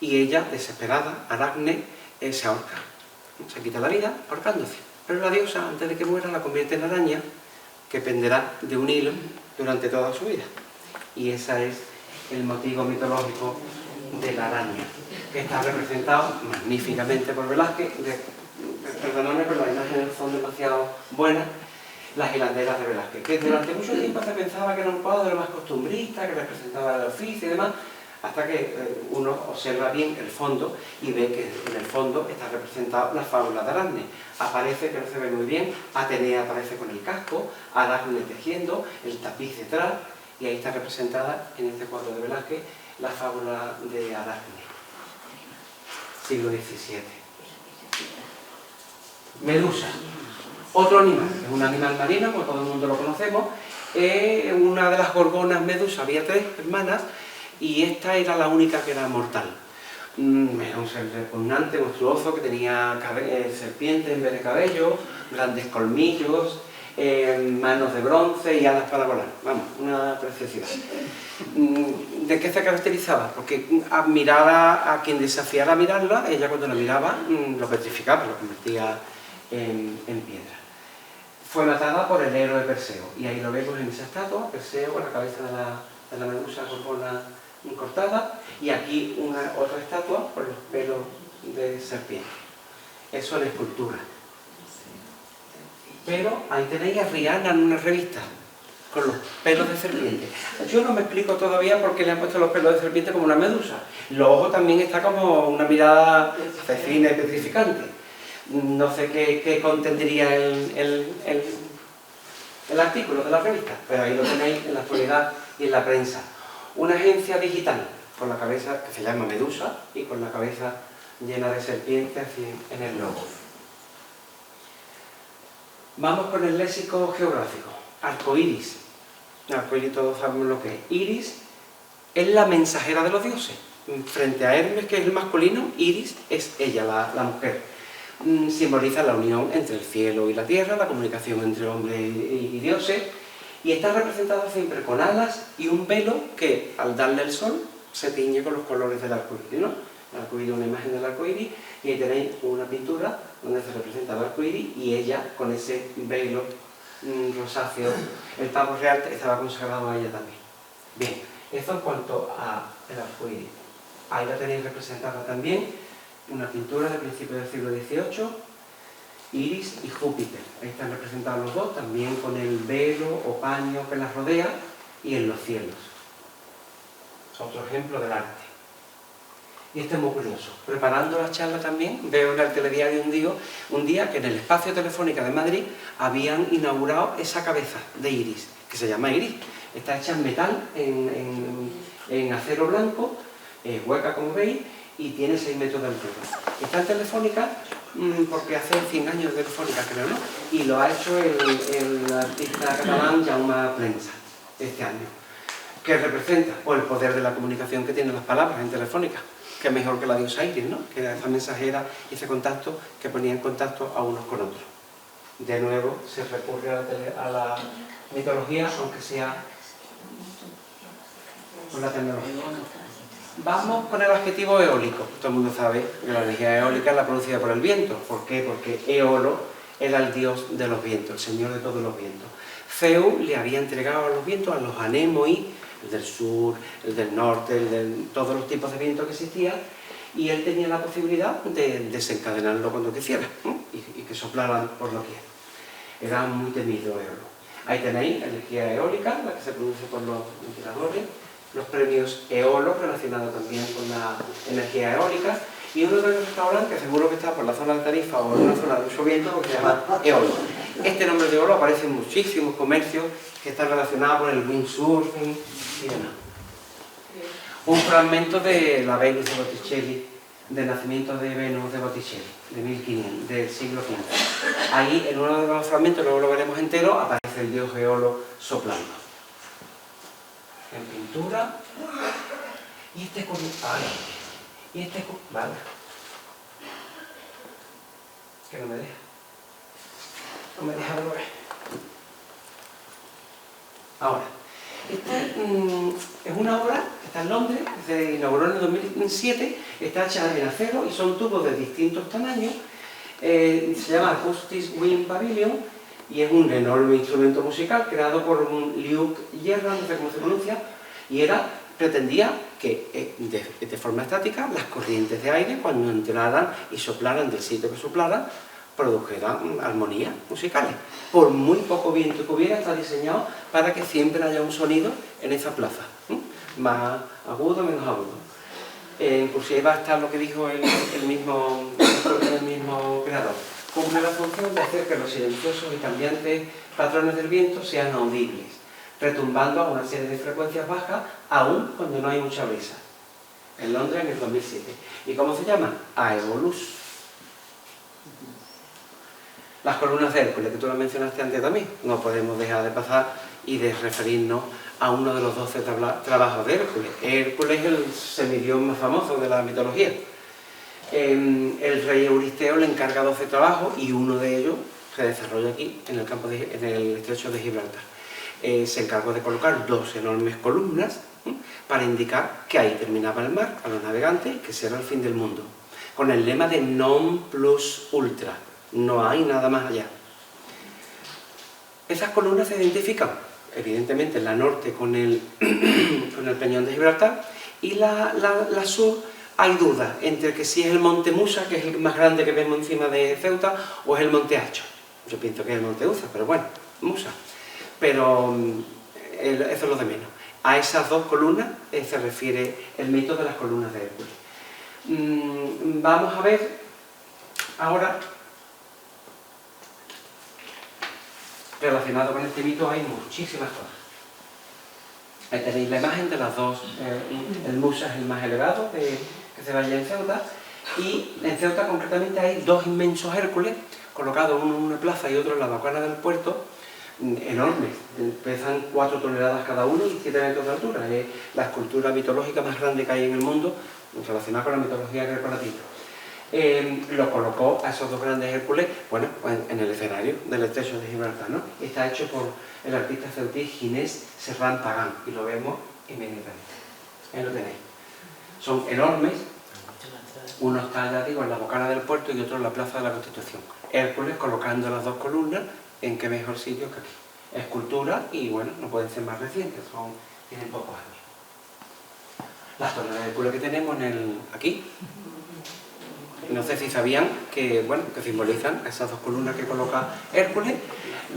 y ella, desesperada, Aracne, se ahorca. Se quita la vida ahorcándose. Pero la diosa, antes de que muera, la convierte en araña que penderá de un hilo durante toda su vida. Y ese es el motivo mitológico de la araña, que está representado magníficamente por Velázquez. Perdonadme, pero las imágenes son demasiado buenas. Las hilanderas de Velázquez, que durante mucho tiempo se pensaba que era un cuadro más costumbrista, que representaba el oficio y demás, hasta que uno observa bien el fondo y ve que en el fondo está representada la fábula de Aracne. Aparece, que no se ve muy bien, Atenea aparece con el casco, Aracne tejiendo, el tapiz detrás, y ahí está representada en este cuadro de Velázquez la fábula de Aracne, siglo XVII. Medusa. Otro animal, es un animal marino, como todo el mundo lo conocemos, una de las gorgonas Medusa, había 3 hermanas, y esta era la única que era mortal. Era un ser repugnante, monstruoso, que tenía serpientes en vez de cabello, grandes colmillos, manos de bronce y alas para volar. Vamos, una preciosidad. ¿De qué se caracterizaba? Porque admiraba a quien desafiara a mirarla, ella cuando la miraba lo petrificaba, lo convertía en piedra. Fue matada por el héroe Perseo, y ahí lo vemos en esa estatua, Perseo con la cabeza de la medusa gorgona cortada, y aquí otra estatua con los pelos de serpiente. Eso es escultura. Pero ahí tenéis a Rihanna en una revista, con los pelos de serpiente. Yo no me explico todavía por qué le han puesto los pelos de serpiente como una medusa. Los ojos también está como una mirada asesina y petrificante. No sé qué contendría el artículo de la revista, pero ahí lo tenéis en la actualidad y en la prensa. Una agencia digital con la cabeza que se llama Medusa y con la cabeza llena de serpientes en el logo. Vamos con el léxico geográfico. Arcoíris. Arcoíris todos sabemos lo que es. Iris es la mensajera de los dioses. Frente a Hermes, que es el masculino, Iris es ella, la mujer. Simboliza la unión entre el cielo y la tierra, la comunicación entre hombre y dioses, y está representada siempre con alas y un velo que al darle el sol se tiñe con los colores del arcoíris, ¿no? El arcoíris, una imagen del arcoíris, y ahí tenéis una pintura donde se representa el arcoíris y ella con ese velo rosáceo. El pavo real estaba consagrado a ella también. Bien, esto en cuanto al arcoíris. Ahí la tenéis representada también. Una pintura de principios del siglo XVIII, Iris y Júpiter. Ahí están representados los dos, también con el velo o paño que las rodea y en los cielos. Otro ejemplo del arte. Y este es muy curioso. Preparando la charla también, veo en el telediario un día que en el espacio Telefónica de Madrid habían inaugurado esa cabeza de Iris, que se llama Iris. Está hecha en metal, en acero blanco, hueca como veis, y tiene 6 metros de altura. Está en Telefónica porque hace 100 años de Telefónica, creo, ¿no? Y lo ha hecho el artista catalán Jaume Plensa este año, que representa el poder de la comunicación que tienen las palabras en Telefónica, que es mejor que la diosa Iris, ¿no? Que era esa mensajera y ese contacto que ponía en contacto a unos con otros. De nuevo se recurre a la mitología, aunque sea con la tecnología. Vamos con el adjetivo eólico. Todo el mundo sabe que la energía eólica es la producida por el viento. ¿Por qué? Porque Eolo era el dios de los vientos, el señor de todos los vientos. Zeus le había entregado a los vientos, a los anémois, el del sur, el del norte, todos los tipos de viento que existían, y él tenía la posibilidad de desencadenarlo cuando quisiera, y que soplaran por lo que era muy temido Eolo. Ahí tenéis energía eólica, la que se produce por los ventiladores, los premios Eolo relacionados también con la energía eólica, y uno de los restaurantes que seguro que está por la zona de Tarifa o en una zona de mucho viento, porque se llama Eolo. Este nombre de Eolo aparece en muchísimos comercios que están relacionados con el windsurfing y demás. Un fragmento de la Venus de Botticelli, del nacimiento de Venus de Botticelli, de 1500, del siglo V. Ahí, en uno de los fragmentos, luego lo veremos entero, aparece el dios Eolo soplando. En pintura. Y este con... Y este con... Vale. Que no me deja. No me deja volver. Ahora. Esta es una obra que está en Londres, se inauguró en el 2007, está hecha en acero y son tubos de distintos tamaños. Se llama Acoustic Wind Pavilion y es un enorme instrumento musical creado por un Luke Yerra, no sé cómo se pronuncia, y pretendía que de forma estática las corrientes de aire, cuando entraran y soplaran del sitio que soplaran, produjeran armonías musicales. Por muy poco viento que hubiera, está diseñado para que siempre haya un sonido en esa plaza, más agudo, menos agudo. Inclusive va a estar lo que dijo el mismo creador. Cumple la función de hacer que los silenciosos y cambiantes patrones del viento sean audibles, retumbando a una serie de frecuencias bajas, aún cuando no hay mucha brisa. En Londres en el 2007. ¿Y cómo se llama? Aeolus. Las columnas de Hércules, que tú las mencionaste antes también, no podemos dejar de pasar y de referirnos a uno de los 12 trabajos de Hércules. Hércules es el semidios más famoso de la mitología. El rey Euristeo le encarga 12 trabajos y uno de ellos se desarrolla aquí, en el estrecho de Gibraltar. Se encargó de colocar 2 enormes columnas para indicar que ahí terminaba el mar a los navegantes y que ese era el fin del mundo, con el lema de non plus ultra. No hay nada más allá. Esas columnas se identifican, evidentemente, la norte con el peñón de Gibraltar y la sur hay dudas entre que si es el monte Musa, que es el más grande que vemos encima de Ceuta, o es el monte Hacho. Yo pienso que es el monte Uza, pero bueno, Musa. Pero eso es lo de menos. A esas 2 columnas se refiere el mito de las columnas de Hércules. Vamos a ver ahora... Relacionado con este mito hay muchísimas cosas. Ahí tenéis la imagen de las 2, el Musa es el más elevado que se vaya en Ceuta, y en Ceuta concretamente hay 2 inmensos Hércules, colocados uno en una plaza y otro en la bacana del puerto, enormes, pesan 4 toneladas cada uno y 7 metros de altura. Es la escultura mitológica más grande que hay en el mundo, relacionada con la mitología greco-latina. Lo colocó a esos 2 grandes Hércules, bueno, en el escenario del estrecho de Gibraltar, ¿no? Está hecho por el artista ceutí Ginés Serrán Pagán, y lo vemos inmediatamente. Ahí lo tenéis. Son enormes, uno está, ya digo, en la bocana del puerto y otro en la plaza de la Constitución. Hércules colocando las 2 columnas en qué mejor sitio que aquí. Escultura y, bueno, no pueden ser más recientes, tienen pocos años. Las torres de Hércules que tenemos aquí. No sé si sabían que, bueno, que simbolizan esas 2 columnas que coloca Hércules.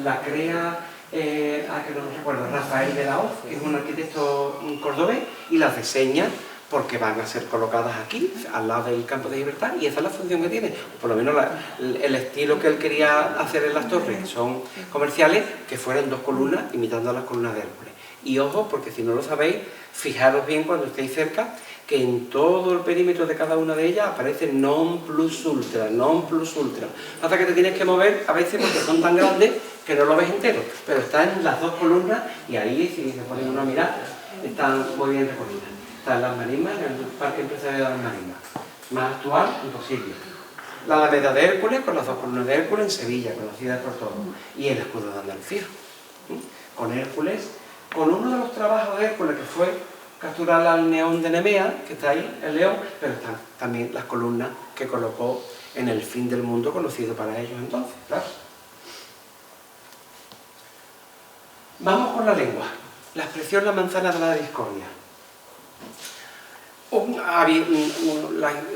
La crea, que no recuerdo, Rafael de la Hoz, que es un arquitecto cordobés, y las diseña porque van a ser colocadas aquí, al lado del campo de Gibraltar, y esa es la función que tiene. Por lo menos el estilo que él quería hacer en las torres, que son comerciales, que fueran 2 columnas imitando a las columnas de Hércules. Y ojo, porque si no lo sabéis, fijaros bien cuando estéis cerca, que en todo el perímetro de cada una de ellas aparece non plus ultra, non plus ultra. Hasta que te tienes que mover a veces porque son tan grandes que no lo ves entero, pero están en las 2 columnas y ahí, si se pone uno a mirar, están muy bien recogidas. Están las marismas, en el Parque Empresarial de las Marismas. Más actual, imposible. La Alameda de Hércules, con las 2 columnas de Hércules en Sevilla, conocida por todos. Y el escudo de Andalucía. Con Hércules, con uno de los trabajos de Hércules que fue capturar al león de Nemea, que está ahí, el león, pero están también las columnas que colocó en el fin del mundo, conocido para ellos entonces, claro. Vamos con la lengua. La expresión la manzana de la discordia.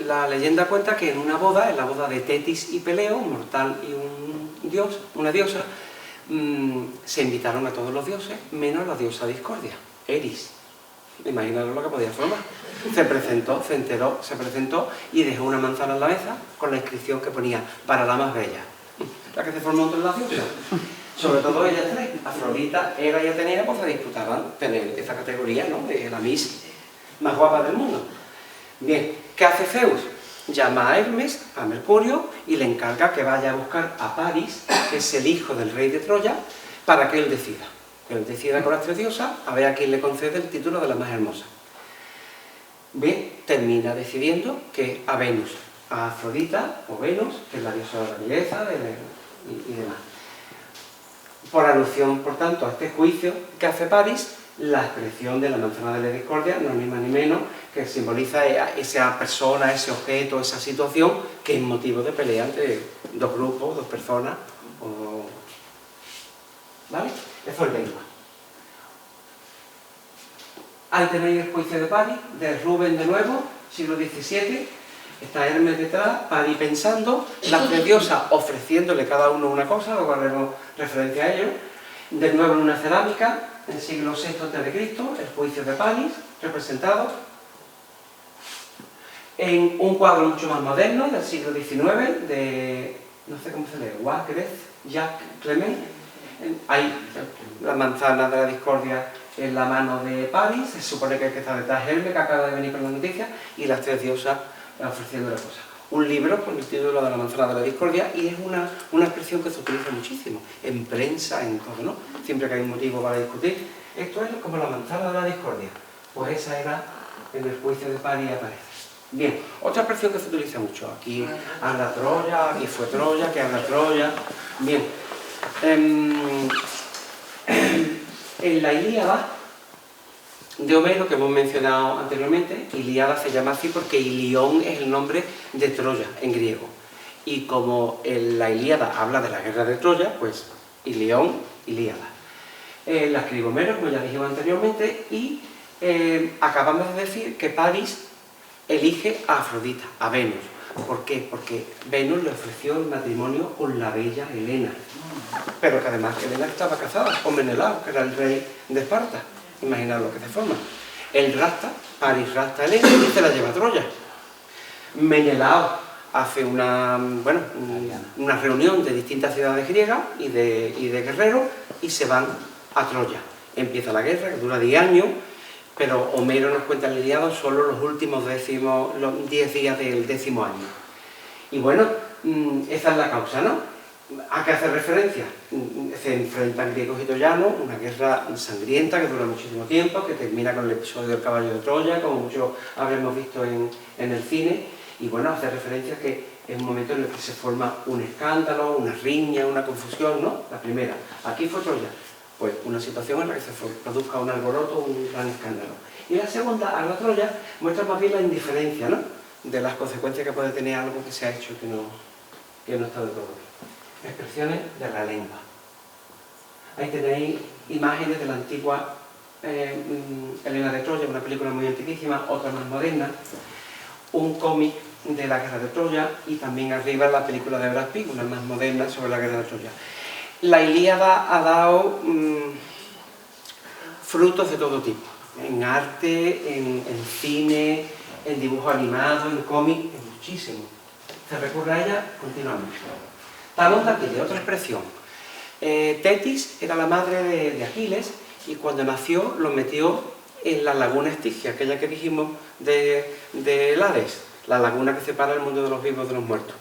La leyenda cuenta que en una boda, en la boda de Tetis y Peleo, un mortal y un dios, una diosa, se invitaron a todos los dioses, menos la diosa Discordia, Eris. Imaginaros lo que podía formar. Se presentó y dejó una manzana en la mesa con la inscripción que ponía para la más bella, la que se formó entre las diosas. Sobre todo ellas tres, Afrodita, Hera y Atenea, pues se disputaban tener esa categoría, ¿no?, de la Miss más guapa del mundo. Bien, ¿qué hace Zeus? Llama a Hermes, a Mercurio, y le encarga que vaya a buscar a Paris, que es el hijo del rey de Troya, para que él decida. Que él decida con las tres diosas, a ver a quién le concede el título de la más hermosa. Bien, termina decidiendo que a Venus, a Afrodita, o Venus, que es la diosa de la belleza y demás. Por alusión, por tanto, a este juicio que hace Paris, la expresión de la manzana de la discordia no es ni más ni menos que simboliza esa persona, ese objeto, esa situación que es motivo de pelea entre dos grupos, dos personas. ¿Vale? Eso es lengua. Ahí tenéis el juicio de Paris, de Rubén de nuevo, siglo XVII. Está Hermes detrás, Paris pensando, las tres diosas ofreciéndole cada uno una cosa, luego haremos referencia a ello. De nuevo en una cerámica, en el siglo VI a.C., el juicio de Paris, representado. En un cuadro mucho más moderno, del siglo XIX, de, no sé cómo se lee, Jacques Clement. Hay la manzana de la discordia en la mano de Paris, se supone que el que está detrás es Hermes, que acaba de venir con la noticia, y las tres diosas ofreciendo la cosa. Un libro con el título de la manzana de la discordia, y es una expresión que se utiliza muchísimo, en prensa, en todo, ¿no? Siempre que hay un motivo para discutir. Esto es como la manzana de la discordia. Pues esa era en el juicio de Paris aparece. Bien, otra expresión que se utiliza mucho. Aquí anda Troya, aquí fue Troya, que anda Troya. Bien. En la Ilíada de Homero, que hemos mencionado anteriormente, Ilíada se llama así porque Ilión es el nombre de Troya en griego. Y como la Ilíada habla de la guerra de Troya, pues Ilión, Ilíada. La escribe Homero, como ya dijimos anteriormente, y acabamos de decir que Paris elige a Afrodita, a Venus. ¿Por qué? Porque Venus le ofreció el matrimonio con la bella Helena. Pero que además Helena estaba casada con Menelao, que era el rey de Esparta. Imaginaos lo que se forma. Él rapta, Paris rapta a Helena y se la lleva a Troya. Menelao hace una reunión de distintas ciudades griegas y de guerreros y se van a Troya. Empieza la guerra, que dura 10 años, pero Homero nos cuenta en la Ilíada solo los últimos 10 días del 10º año. Y bueno, esa es la causa, ¿no? ¿A qué hace referencia? Se enfrentan griegos y troyanos, una guerra sangrienta que dura muchísimo tiempo, que termina con el episodio del caballo de Troya, como muchos habremos visto en el cine, y bueno, hace referencia a que es un momento en el que se forma un escándalo, una riña, una confusión, ¿no? La primera, aquí fue Troya, pues una situación en la que se produzca un alboroto, un gran escándalo. Y la segunda, a la Troya, muestra más bien la indiferencia, ¿no?, de las consecuencias que puede tener algo que se ha hecho que no está de todo bien. Expresiones de la lengua. Ahí tenéis imágenes de la antigua Helena de Troya, una película muy antiquísima, otra más moderna, un cómic de la guerra de Troya y también arriba la película de Brad Pitt, una más moderna sobre la guerra de Troya. La Ilíada ha dado frutos de todo tipo, en arte, en cine, en dibujo animado, en cómic, en muchísimo. Se recurre a ella continuamente. Talón de Aquiles, otra expresión. Tetis era la madre de Aquiles y cuando nació lo metió en la laguna Estigia, aquella que dijimos de Hades, la laguna que separa el mundo de los vivos de los muertos.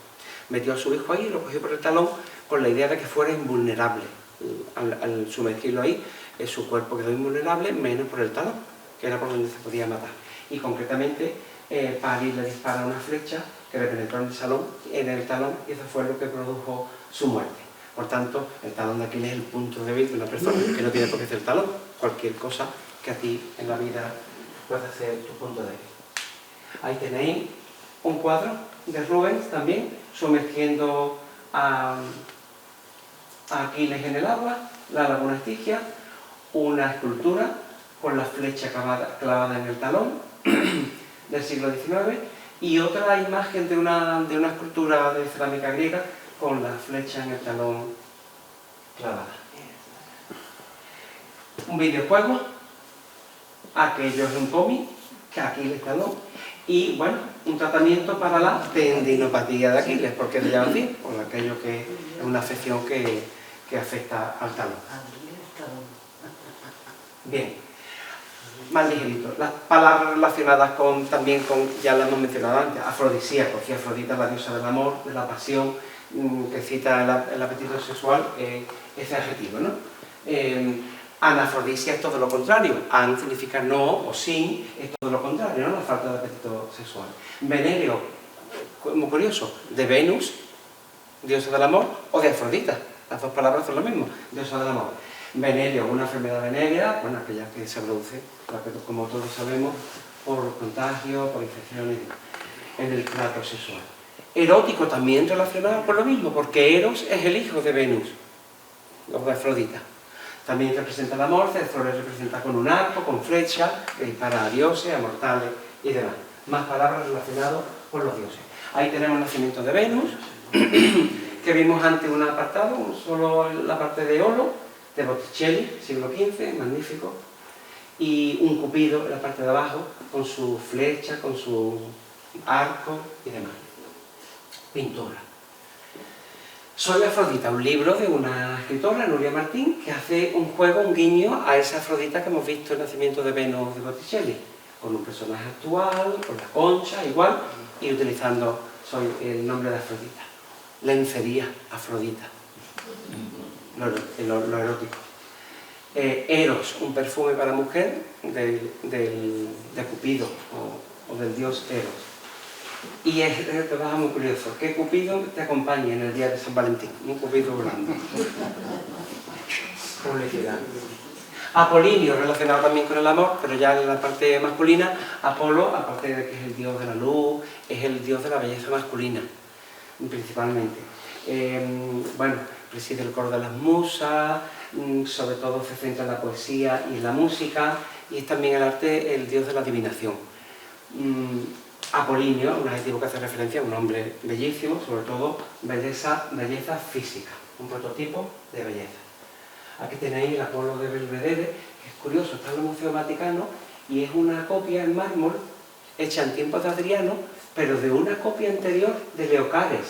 Metió a su hijo ahí, lo cogió por el talón con la idea de que fuera invulnerable. Al sumergirlo ahí, su cuerpo quedó invulnerable, menos por el talón, que era por donde se podía matar. Y concretamente, Paris le dispara una flecha que le penetró en el talón y eso fue lo que produjo su muerte. Por tanto, el talón de Aquiles es el punto débil de una persona, que no tiene por qué ser el talón, cualquier cosa que a ti en la vida pueda ser tu punto débil. Ahí tenéis un cuadro de Rubens también, sumergiendo a Aquiles en el agua, la laguna Estigia, una escultura con la flecha clavada en el talón, del siglo XIX, y otra imagen de una escultura de cerámica griega con la flecha en el talón clavada. Un videojuego, aquello es un cómic, que Aquiles talón, y bueno, un tratamiento para la tendinopatía de Aquiles, porque se llama así, por aquello que es una afección que afecta al talón. Bien, más ligerito. Las palabras relacionadas también con, ya las hemos mencionado antes, afrodisíaco, que Afrodita es la diosa del amor, de la pasión, que cita el apetito sexual, ese adjetivo, ¿no? Anafrodisia es todo lo contrario. An significa no o sin, es todo lo contrario, ¿no? La falta de apetito sexual. Venéreo, muy curioso, de Venus, diosa del amor, o de Afrodita. Las dos palabras son lo mismo, diosa del amor. Venéreo, una enfermedad venérea, bueno, aquella que se produce, como todos sabemos, por contagio, por infecciones en el trato sexual. Erótico también relacionado con lo mismo, porque Eros es el hijo de Venus, o de Afrodita. También representa el amor, Cefrores representa con un arco, con flecha, que dispara a dioses, a mortales y demás. Más palabras relacionadas con los dioses. Ahí tenemos el nacimiento de Venus, que vimos antes un apartado, solo la parte de Olo, de Botticelli, siglo XV, magnífico, y un Cupido en la parte de abajo, con su flecha, con su arco y demás. Pintura. Soy Afrodita, un libro de una escritora, Nuria Martín, que hace un juego, un guiño a esa Afrodita que hemos visto en el nacimiento de Venus de Botticelli, con un personaje actual, con la concha, igual, y utilizando el nombre de Afrodita. Lencería, Afrodita. Lo erótico. Eros, un perfume para mujer de Cupido o del dios Eros. Y es un trabajo muy curioso, que Cupido te acompañe en el día de San Valentín, un Cupido blando. Publicidad. Apolinio, relacionado también con el amor, pero ya en la parte masculina. Apolo, aparte de que es el dios de la luz, es el dios de la belleza masculina, principalmente. Bueno, preside el coro de las musas, sobre todo se centra en la poesía y en la música, y es también el arte el dios de la adivinación. Apolinio, un adjetivo que hace referencia a un hombre bellísimo, sobre todo belleza física, un prototipo de belleza. Aquí tenéis el Apolo de Belvedere, que es curioso, está en el Museo Vaticano, y es una copia en mármol, hecha en tiempos de Adriano, pero de una copia anterior de Leocares,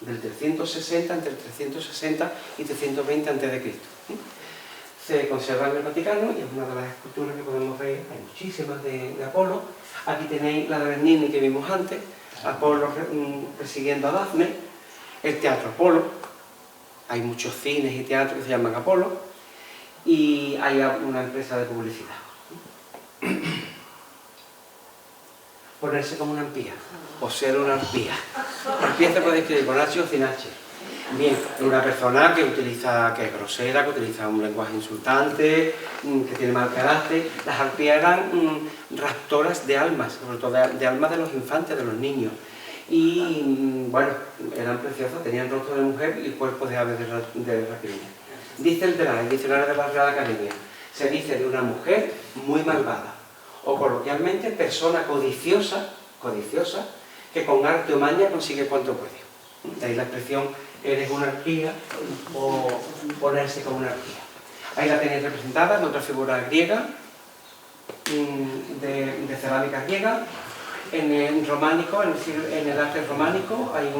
del 360, entre 360 y 320 a.C. Se conserva en el Vaticano y es una de las esculturas que podemos ver, hay muchísimas de Apolo. Aquí tenéis la de Bernini que vimos antes, Apolo persiguiendo a Dafne, el teatro Apolo, hay muchos cines y teatros que se llaman Apolo, y hay una empresa de publicidad. Ponerse como una arpía, o ser una arpía. Arpía se puede escribir con H o sin H. Bien, una persona que es grosera, que utiliza un lenguaje insultante, que tiene mal carácter. Las arpías eran raptoras de almas, sobre todo de almas de los infantes, de los niños. Y bueno, eran preciosas, tenían rostro de mujer y cuerpo de ave de rapiña. Dice el diccionario de la Real Academia, se dice de una mujer muy malvada, o coloquialmente persona codiciosa, que con arte o maña consigue cuanto puede. De ahí la expresión eres una arpía o ponerse como una arpía. Ahí la tenéis representada en otra figura griega, de cerámica griega. En el románico, en el arte románico, hay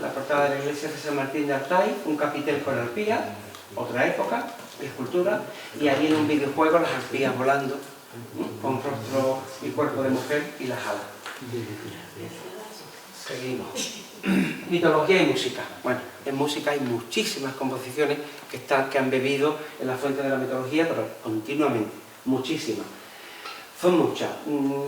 la portada de la iglesia de San Martín de Artay, un capitel con arpía, otra época, escultura, y ahí en un videojuego las arpías volando, con rostro y cuerpo de mujer y las alas. Seguimos. Mitología y música. Bueno, en música hay muchísimas composiciones que han bebido en la fuente de la mitología, pero continuamente, muchísimas. Son muchas.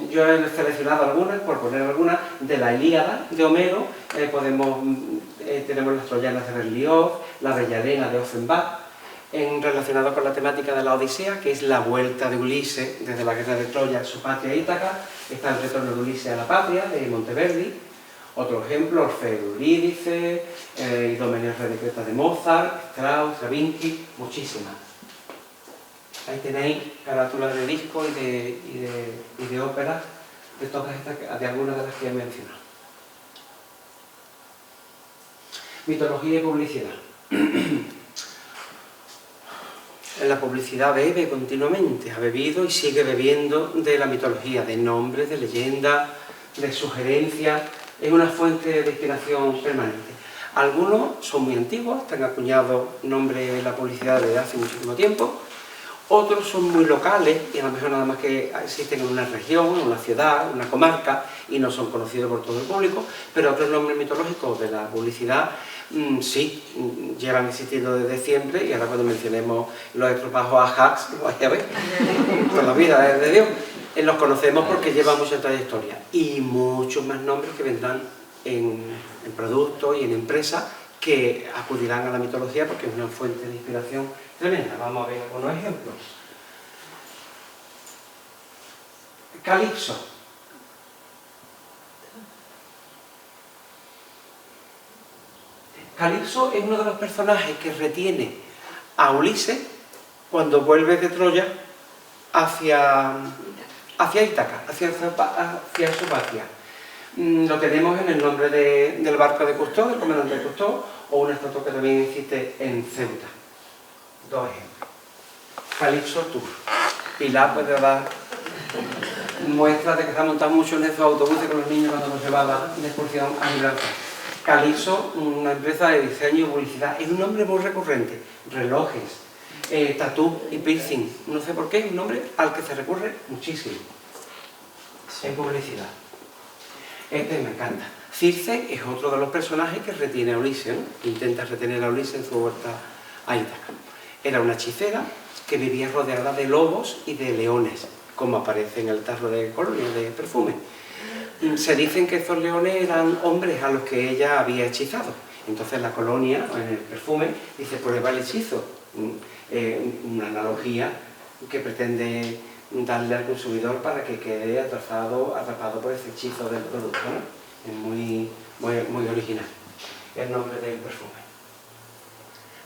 Yo he seleccionado algunas, por poner algunas, de la Ilíada de Homero. Tenemos las troyanas de Berlioz, la Bella Helena de Offenbach, relacionado con la temática de la Odisea, que es la vuelta de Ulises desde la guerra de Troya a su patria Ítaca. Está el retorno de Ulises a la patria, de Monteverdi. Otro ejemplo, Orfeo de Eurídice, Idomeneo Redecreta de Mozart, Strauss, Stravinsky, muchísimas. Ahí tenéis carátulas de disco y de ópera, de todas estas, de algunas de las que he mencionado. Mitología y publicidad. La publicidad bebe continuamente, ha bebido y sigue bebiendo de la mitología, de nombres, de leyendas, de sugerencias, es una fuente de inspiración permanente. Algunos son muy antiguos, han acuñado nombres en la publicidad desde hace muchísimo tiempo, otros son muy locales y a lo mejor nada más que existen en una región, en una ciudad, en una comarca y no son conocidos por todo el público, pero otros nombres mitológicos de la publicidad sí, llevan existiendo desde siempre y ahora cuando mencionemos los estropajos Ajax, lo vais a ver, toda la vida desde Dios, los conocemos porque llevan mucha trayectoria y muchos más nombres que vendrán en productos y en empresas que acudirán a la mitología porque es una fuente de inspiración tremenda. Vamos a ver algunos ejemplos. Calipso. Calipso es uno de los personajes que retiene a Ulises cuando vuelve de Troya hacia Ítaca, hacia su patria. Lo tenemos en el nombre del barco de Cousteau, del comandante de Cousteau, o una estatua que también existe en Ceuta. Dos ejemplos. Calipso Tour. Pilar puede dar muestras de que se ha montado mucho en esos autobuses con los niños cuando nos llevaba de excursión a Gibraltar. Calipso, una empresa de diseño y publicidad, es un nombre muy recurrente. Relojes, tatú y piercing. No sé por qué, es un nombre al que se recurre muchísimo en publicidad. Este me encanta. Circe es otro de los personajes que retiene a Ulises, ¿no? Intenta retener a Ulises en su vuelta a Ítaca. Era una hechicera que vivía rodeada de lobos y de leones, como aparece en el tarro de colonia de perfume. Se dicen que estos leones eran hombres a los que ella había hechizado. Entonces la colonia, en el perfume, dice prueba el hechizo. Una analogía que pretende darle al consumidor para que quede atrapado por ese hechizo del producto, ¿no? Es muy original el nombre del perfume.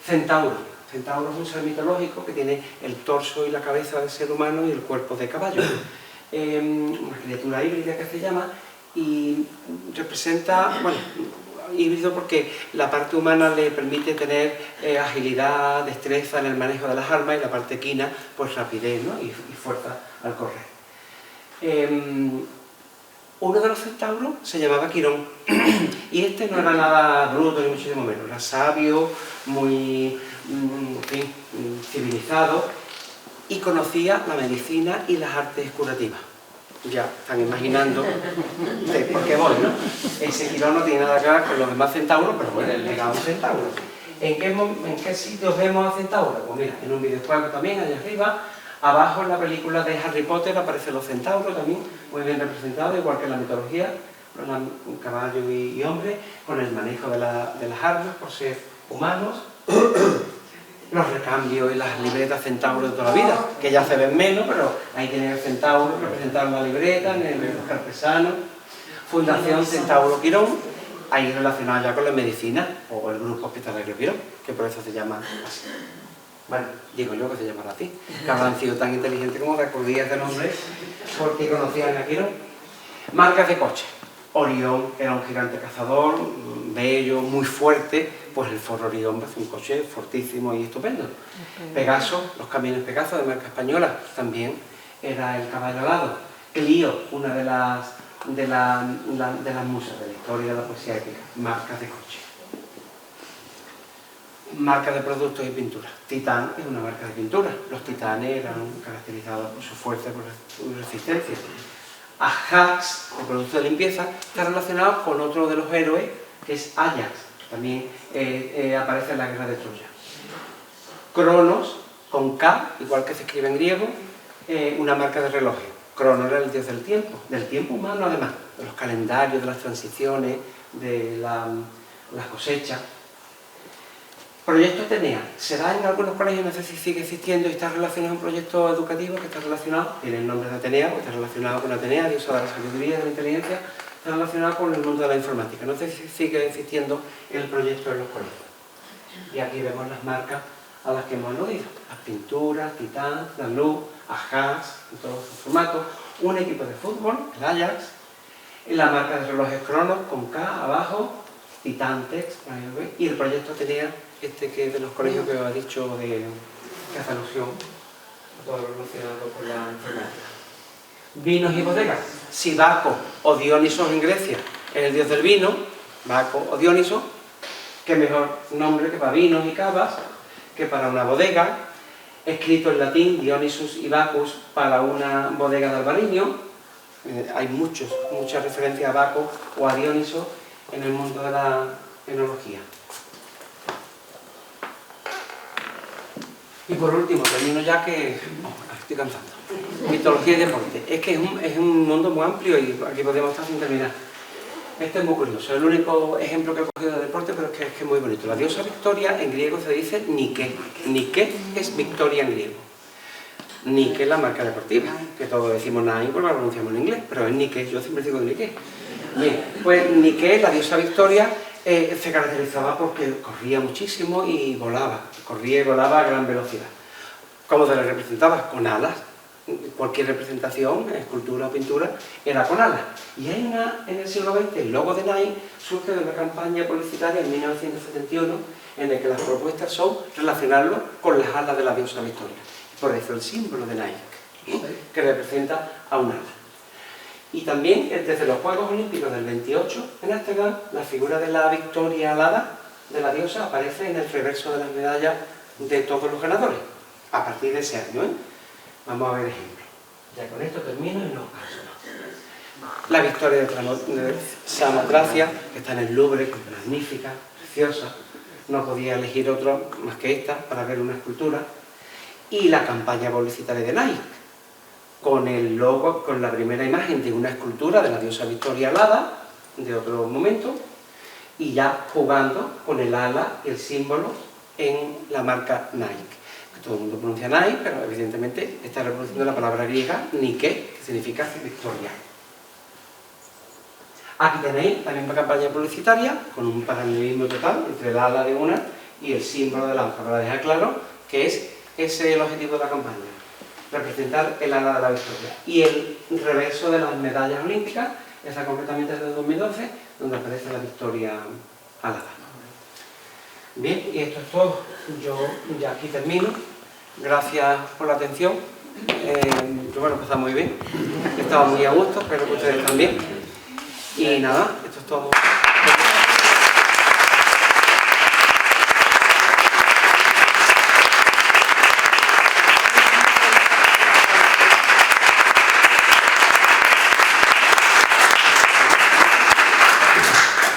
Centauro. Centauro es un ser mitológico que tiene el torso y la cabeza del ser humano y el cuerpo de caballo. Una criatura híbrida que se llama y representa, bueno, híbrido porque la parte humana le permite tener agilidad, destreza en el manejo de las armas y la parte equina, pues rapidez, ¿no? y fuerza al correr. Uno de los centauros se llamaba Quirón y este no era nada bruto ni muchísimo menos, era sabio, muy civilizado y conocía la medicina y las artes curativas. Ya están imaginando de por qué voy, ¿no? Ese Quirón no tiene nada que ver con los demás centauros, pero bueno, el legado centauro. ¿En qué sitios vemos a Centauro? Pues mira, en un videojuego también, allá arriba. Abajo en la película de Harry Potter aparecen los centauros también, muy bien representados, igual que en la mitología, un caballo y hombre, con el manejo de las armas por ser humanos. Los recambios y las libretas centauros de toda la vida, que ya se ven menos, pero ahí tienen el centauro representado en la libreta, en el carpesano. Fundación Centauro Quirón, ahí relacionado ya con la medicina, o el grupo hospitalario Quirón, que por eso se llama así. Bueno, digo yo que se llamará así, que habrán sido tan inteligentes como recurrir a ese nombre porque conocían a Quirón. Marcas de coche. Orión era un gigante cazador, bello, muy fuerte, pues el Ford Orión es un coche fortísimo y estupendo. Pegaso, los camiones Pegaso de marca española, también era el caballo alado. Clio, una de las musas de la historia de la poesía épica, marcas de coche. Marca de productos y pintura. Titán es una marca de pintura. Los titanes eran caracterizados por su fuerza y por su resistencia. Ajax, el producto de limpieza, está relacionado con otro de los héroes, que es Ajax, que también aparece en la guerra de Troya. Cronos, con K, igual que se escribe en griego, una marca de relojes. Cronos era el dios del tiempo humano además, de los calendarios, de las transiciones, de las cosechas. Proyecto Atenea. Se da en algunos colegios, no sé si sigue existiendo y está relacionado a un proyecto educativo que está relacionado, tiene el nombre de Atenea, porque está relacionado con Atenea, diosa de la sabiduría, de la inteligencia, está relacionado con el mundo de la informática. No sé si sigue existiendo el proyecto en los colegios. Y aquí vemos las marcas a las que hemos aludido. Las pinturas, Titán, la luz, Ajax, en todos sus formatos, un equipo de fútbol, el Ajax, la marca de relojes Cronos con K abajo, Titán Tex, y el proyecto tenía este que es de los colegios que os he dicho, que hace alusión a todo lo relacionado con la informática. Vinos y bodegas. Si Baco o Dionisos en Grecia es el dios del vino, Baco o Dioniso, qué mejor nombre que para vinos y cavas, que para una bodega, escrito en latín, Dionisus y Bacchus, para una bodega de Albariño. Hay muchas referencias a Baco o a Dioniso en el mundo de la enología. Y por último, termino ya que estoy cansando. Mitología y deporte. Es que es un mundo muy amplio y aquí podemos estar sin terminar. Este es muy curioso, es el único ejemplo que he cogido de deporte, pero es que es muy bonito. La diosa Victoria en griego se dice Nike. Nike es Victoria en griego. Nike es la marca deportiva, que todos decimos Nike porque lo pronunciamos en inglés, pero es Nike, yo siempre digo Nike. Bien, pues Nike, la diosa Victoria, se caracterizaba porque corría muchísimo y volaba. Corría y volaba a gran velocidad. ¿Cómo se le representaba? Con alas. Cualquier representación, escultura o pintura, era con alas. Y hay en el siglo XX, el logo de Nike surge de una campaña publicitaria en 1971 en la que las propuestas son relacionarlo con las alas de la diosa Victoria. Por eso el símbolo de Nike, que representa a un ala. Y también desde los Juegos Olímpicos del 28 en Ámsterdam, la figura de la Victoria alada de la diosa aparece en el reverso de las medallas de todos los ganadores, a partir de ese año. Vamos a ver ejemplos. Ya con esto termino y no paso más. La Victoria de Samotracia, que está en el Louvre, que es magnífica, preciosa. No podía elegir otro más que esta para ver una escultura. Y la campaña publicitaria de Nike, con el logo, con la primera imagen de una escultura de la diosa Victoria alada, de otro momento, y ya jugando con el ala y el símbolo en la marca Nike. Todo el mundo pronuncia Nike, pero evidentemente está reproduciendo la palabra griega Nike, que significa victoria. Aquí tenéis también una campaña publicitaria con un paralelismo total entre el ala de una y el símbolo de la otra, para dejar claro que ese es el objetivo de la campaña, representar el ala de la victoria. Y el reverso de las medallas olímpicas está completamente desde 2012, donde aparece la victoria alada. Bien, y esto es todo. Yo ya aquí termino. Gracias por la atención. Yo bueno, pasado muy bien. Estaba muy a gusto, espero que ustedes también. Y nada, esto es todo.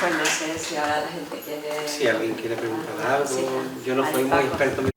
Pues no sé si ahora la gente quiere... Si alguien quiere preguntar algo, Sí, yo no soy muy experto en